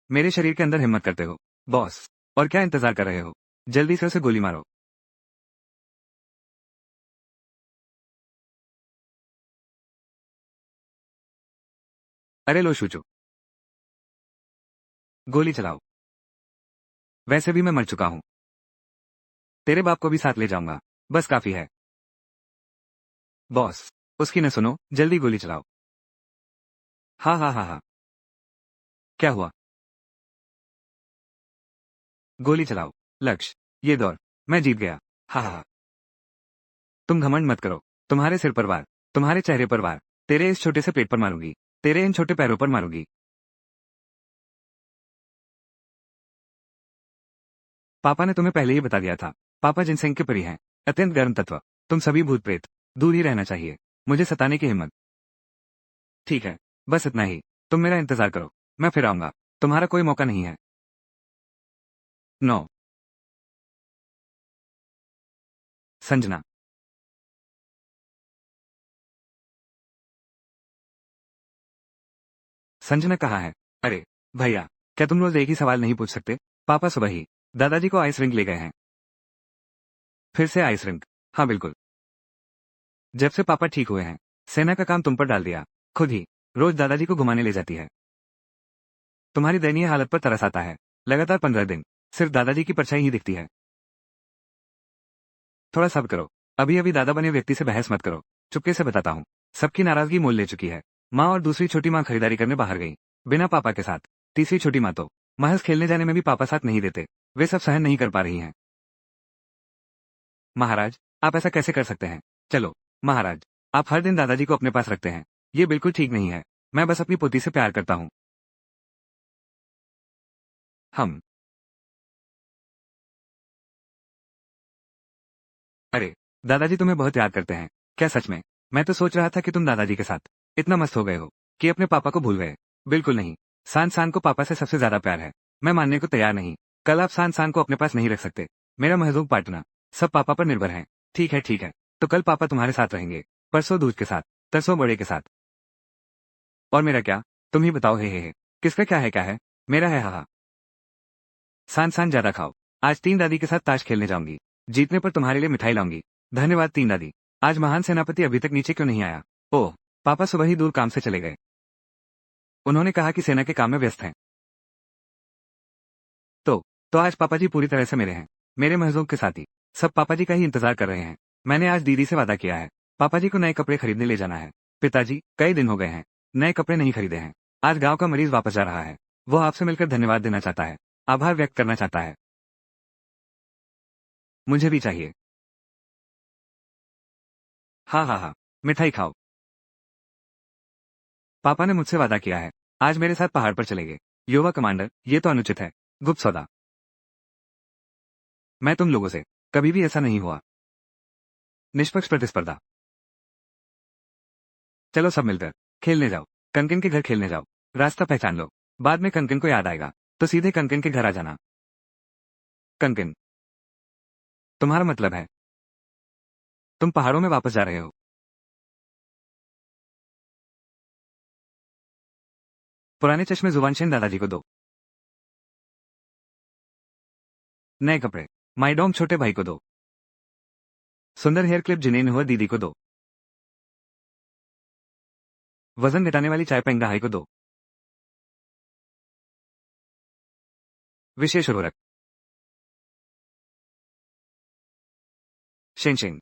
मेरे शरीर के अंदर हिम्मत करते हो, बॉस। और क्या इंतजार कर रहे हो? जल्दी से उसे गोली मारो। अरे लो शूचो। गोली चलाओ। वैसे भी मैं मर चुका हूँ। तेरे बाप को भी साथ ले जाऊंगा। बस काफी है। बॉस। उसकी न सुनो, जल्दी गोली चलाओ। हाँ हाँ हाँ हाँ। क्या हुआ? गोली चलाओ। लक्ष्य। ये दौर। मैं जीत गया। हाँ हाँ हाँ। तुम घमंड मत करो। तुम्हारे सिर पर वार। तुम्हारे चेहरे पर वार। तेरे इस छोटे से पेट पर मारूंगी। तेरे इन छोटे पैरों पर मारूंगी। पापा ने तुम्हें पहले ही बता दिया था। पापा जिनसेंग के परी हैं। अत्यंत गर्म तत्व। तुम सभी भूत प्रेत दूर ही रहना चाहिए। मुझे सताने की हिम्मत। ठीक है। बस इतना ही। तुम मेरा इंतजार करो। मैं फिर आऊंगा। तुम्हारा कोई मौका नहीं है। 9। संजना। संजना कहाँ है? अरे भैया, क्या तुम रोज एक ही सवाल नहीं पूछ सकते? पापा सुबह ही दादाजी को आइस रिंक ले गए हैं। फिर से आइस रिंक? हाँ बिल्कुल। जब से पापा ठीक हुए हैं, सेना का काम तुम पर डाल दिया। खुद ही रोज दादाजी को घुमाने ले जाती है। तुम्हारी दयनीय हालत पर तरस आता है। लगातार 15 दिन सिर्फ दादाजी की परछाई ही दिखती है। थोड़ा सब्र करो। अभी अभी दादा बने व्यक्ति से बहस मत करो। चुपके से बताता हूँ। सबकी नाराजगी मोल ले चुकी है। माँ और दूसरी छोटी माँ खरीदारी करने बाहर गई, बिना पापा के साथ। तीसरी छोटी माँ तो महज खेलने जाने में भी पापा साथ नहीं देते। वे सब सहन नहीं कर पा रही हैं। महाराज, आप ऐसा कैसे कर सकते हैं? चलो महाराज, आप हर दिन दादाजी को अपने पास रखते हैं। ये बिल्कुल ठीक नहीं है। मैं बस अपनी पोती से प्यार करता हूँ। हम। अरे, दादाजी तुम्हें बहुत याद करते हैं। क्या सच में? मैं तो सोच रहा था कि तुम दादाजी के साथ इतना मस्त हो गए हो कि अपने पापा को भूल गए। बिल्कुल नहीं। सान सान को पापा से सबसे ज्यादा प्यार है। मैं मानने को तैयार नहीं। कल आप सान सान को अपने पास नहीं रख सकते। मेरा महजूब पार्टनर सब पापा पर निर्भर है। ठीक है ठीक है। तो कल पापा तुम्हारे साथ रहेंगे। परसों दूध के साथ, तरसों बड़े के साथ। और मेरा क्या? तुम ही बताओ। हे। किसका क्या है? मेरा है। हाँ हाँ। सान सान ज्यादा खाओ। आज 3 दादी के साथ ताश खेलने जाऊंगी। जीतने पर तुम्हारे लिए मिठाई लाऊंगी। धन्यवाद तीन दादी। आज महान सेनापति अभी तक नीचे क्यों नहीं आया? ओह, पापा सुबह ही दूर काम से चले गए। उन्होंने कहा कि सेना के काम में व्यस्त हैं। तो आज पापा जी पूरी तरह से मेरे हैं। मेरे महजूम के साथी सब पापा जी का ही इंतजार कर रहे हैं। मैंने आज दीदी से वादा किया है, पापा जी को नए कपड़े खरीदने ले जाना है। पिताजी, कई दिन हो गए हैं, नए कपड़े नहीं खरीदे हैं। आज गांव का मरीज वापस जा रहा है। वो आपसे मिलकर धन्यवाद देना चाहता है, आभार व्यक्त करना चाहता है। मुझे भी चाहिए। हाँ हाँ हाँ, मिठाई खाओ। पापा ने मुझसे वादा किया है, आज मेरे साथ पहाड़ पर चलेंगे। युवा कमांडर, ये तो अनुचित है। गुप्त सौदा। मैं तुम लोगों से कभी भी ऐसा नहीं हुआ। निष्पक्ष प्रतिस्पर्धा। चलो सब मिलकर खेलने जाओ। कनकन के घर खेलने जाओ। रास्ता पहचान लो। बाद में कनकन को याद आएगा तो सीधे कनकन के घर आ जाना। कनकन, तुम्हारा मतलब है तुम पहाड़ों में वापस जा रहे हो? पुराने चश्मे जुबानशेन दादाजी को दो। नए कपड़े माइडोम छोटे भाई को दो। सुंदर हेयर क्लिप जिनेन हुआ दीदी को दो। वजन घटाने वाली चाय पेंगा हाई को दो। विशेष उर्वरक शेन।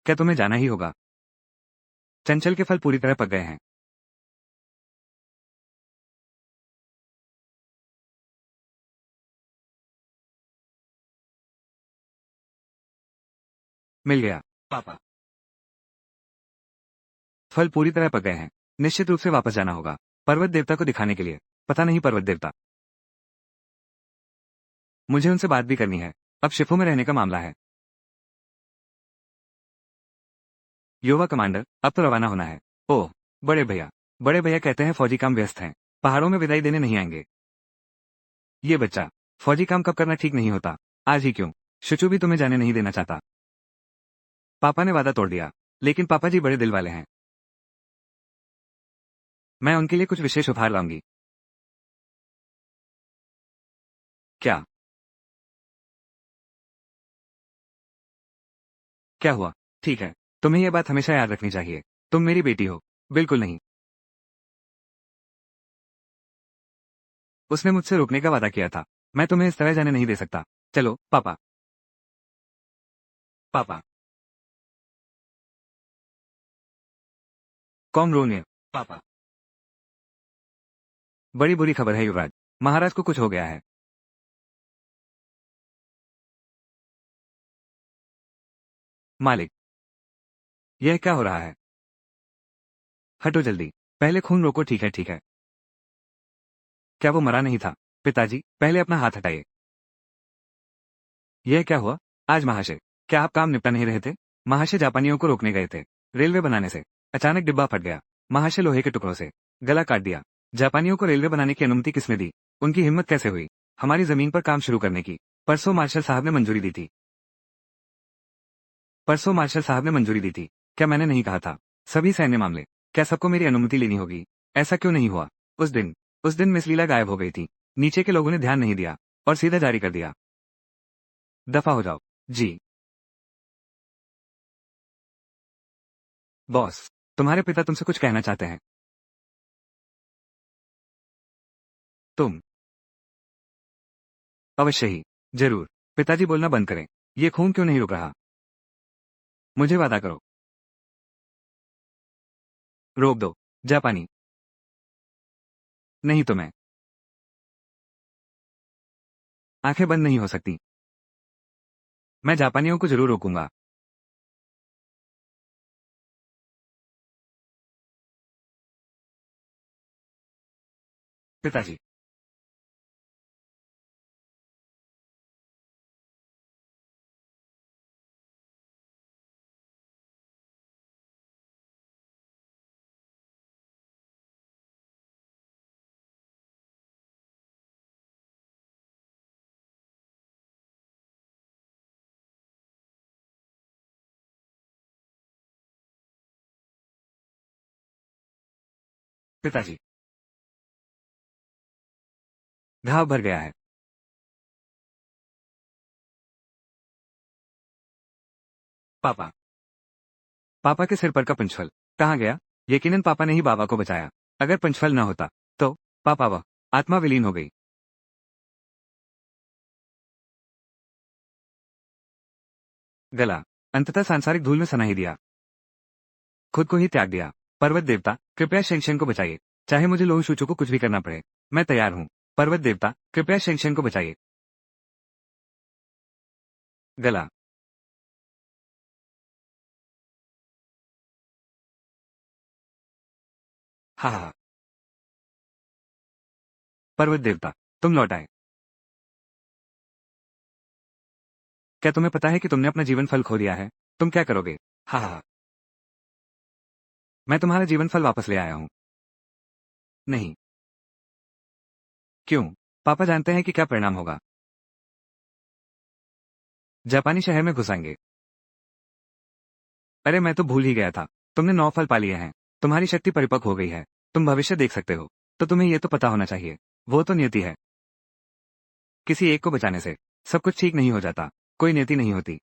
क्या तुम्हें जाना ही होगा? चंचल के फल पूरी तरह पक गए हैं। मिल गया पापा। फल पूरी तरह पक गए हैं। निश्चित रूप से वापस जाना होगा, पर्वत देवता को दिखाने के लिए। पता नहीं पर्वत देवता, मुझे उनसे बात भी करनी है। अब शिफो में रहने का मामला है। युवा कमांडर, अब तो रवाना होना है। ओह, बड़े भैया। बड़े भैया कहते हैं फौजी काम व्यस्त हैं, पहाड़ों में विदाई देने नहीं आएंगे। ये बच्चा, फौजी काम कब करना ठीक नहीं होता, आज ही क्यों? शुचू भी तुम्हें जाने नहीं देना चाहता। पापा ने वादा तोड़ दिया, लेकिन पापा जी बड़े दिल वाले हैं। मैं उनके लिए कुछ विशेष उपहार लाऊंगी। क्या? क्या हुआ? ठीक है, तुम्हें यह बात हमेशा याद रखनी चाहिए। तुम मेरी बेटी हो। बिल्कुल नहीं। उसने मुझसे रोकने का वादा किया था। मैं तुम्हें इस तरह जाने नहीं दे सकता। चलो पापा। पापा। कौन रोने? पापा। बड़ी बुरी खबर है युवराज, महाराज को कुछ हो गया है। मालिक, यह क्या हो रहा है? हटो जल्दी। पहले खून रोको। ठीक है ठीक है। क्या वो मरा नहीं था? पिताजी, पहले अपना हाथ हटाइए। यह क्या हुआ? आज महाशय, क्या आप काम निपटा नहीं रहे थे? महाशय जापानियों को रोकने गए थे, रेलवे बनाने से। अचानक डिब्बा फट गया। महाशय लोहे के टुकड़ों से गला काट दिया। जापानियों को रेलवे बनाने की अनुमति किसने दी? उनकी हिम्मत कैसे हुई हमारी जमीन पर काम शुरू करने की? परसों मार्शल साहब ने मंजूरी दी थी। परसों मार्शल साहब ने मंजूरी दी थी। क्या मैंने नहीं कहा था? सभी सैन्य मामले, क्या सबको मेरी अनुमति लेनी होगी? ऐसा क्यों नहीं हुआ? उस दिन मिस लीला गायब हो गई थी। नीचे के लोगों ने ध्यान नहीं दिया और सीधा जारी कर दिया। दफा हो जाओ। जी बॉस, तुम्हारे पिता तुमसे कुछ कहना चाहते हैं। तुम अवश्य ही। जरूर। पिताजी बोलना बंद करें। ये खून क्यों नहीं रुक रहा? मुझे वादा करो। रोक दो। जापानी। नहीं तो मैं आंखें बंद नहीं हो सकती। मैं जापानियों को जरूर रोकूंगा। पिताजी। पिताजी। घाव भर गया है। पापा। पापा के सिर पर का पंचफल कहाँ गया? यकीनन पापा ने ही बाबा को बचाया। अगर पंचफल न होता तो पापा वह आत्मा विलीन हो गई। गला अंततः सांसारिक धूल में सना ही दिया, खुद को ही त्याग दिया। पर्वत देवता कृपया शेंगशेंग को बचाइए, चाहे मुझे लोहू शूचो को कुछ भी करना पड़े, मैं तैयार हूँ। पर्वत देवता कृपया शेंगशेंग को बचाइए। गला हा हा। पर्वत देवता तुम लौट आए। क्या तुम्हें पता है कि तुमने अपना जीवन फल खो दिया है? तुम क्या करोगे? हा हा। मैं तुम्हारा जीवन फल वापस ले आया हूँ। नहीं। क्यों? पापा जानते हैं कि क्या परिणाम होगा। जापानी शहर में घुसाएंगे। अरे मैं तो भूल ही गया था, तुमने 9 फल पा लिए हैं। तुम्हारी शक्ति परिपक्व हो गई है, तुम भविष्य देख सकते हो। तो तुम्हें यह तो पता होना चाहिए, वो तो नियति है। किसी एक को बचाने से सब कुछ ठीक नहीं हो जाता, कोई नियति नहीं होती।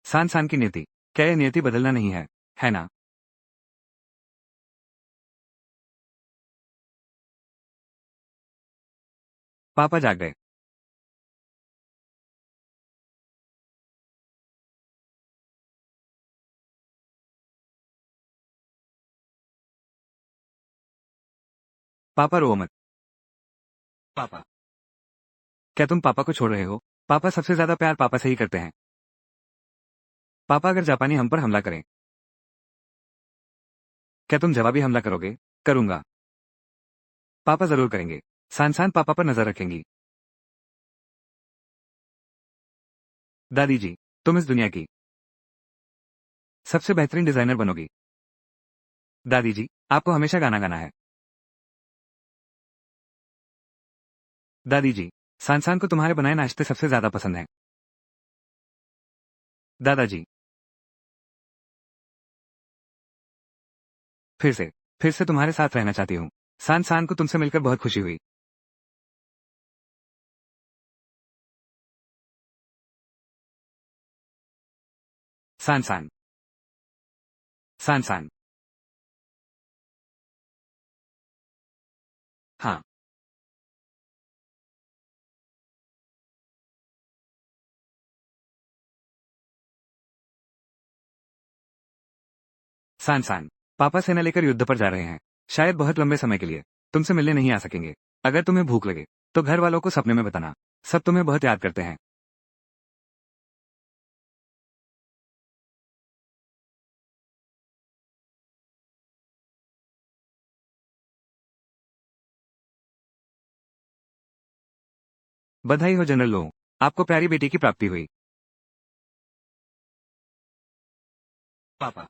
सान सान की नियति, क्या यह नियति बदलना नहीं है ना? पापा जाग गए। पापा रो मत। पापा, क्या तुम पापा को छोड़ रहे हो? पापा सबसे ज्यादा प्यार पापा से ही करते हैं। पापा अगर जापानी हम पर हमला करें, क्या तुम जवाबी हमला करोगे? करूंगा। पापा जरूर करेंगे। सान सान पापा पर नजर रखेंगी। दादी जी, तुम इस दुनिया की सबसे बेहतरीन डिजाइनर बनोगी। दादी जी, आपको हमेशा गाना गाना है। दादी जी, सान सान को तुम्हारे बनाए नाश्ते सबसे ज्यादा पसंद है। दादाजी, फिर से फिर से तुम्हारे साथ रहना चाहती हूँ। सान सान को तुमसे मिलकर बहुत खुशी हुई। सान सान। सान सान। हाँ। सान सान, पापा सेना लेकर युद्ध पर जा रहे हैं, शायद बहुत लंबे समय के लिए। तुमसे मिलने नहीं आ सकेंगे। अगर तुम्हें भूख लगे तो घर वालों को सपने में बताना, सब तुम्हें बहुत याद करते हैं। बधाई हो जनरल लो, आपको प्यारी बेटी की प्राप्ति हुई। पापा।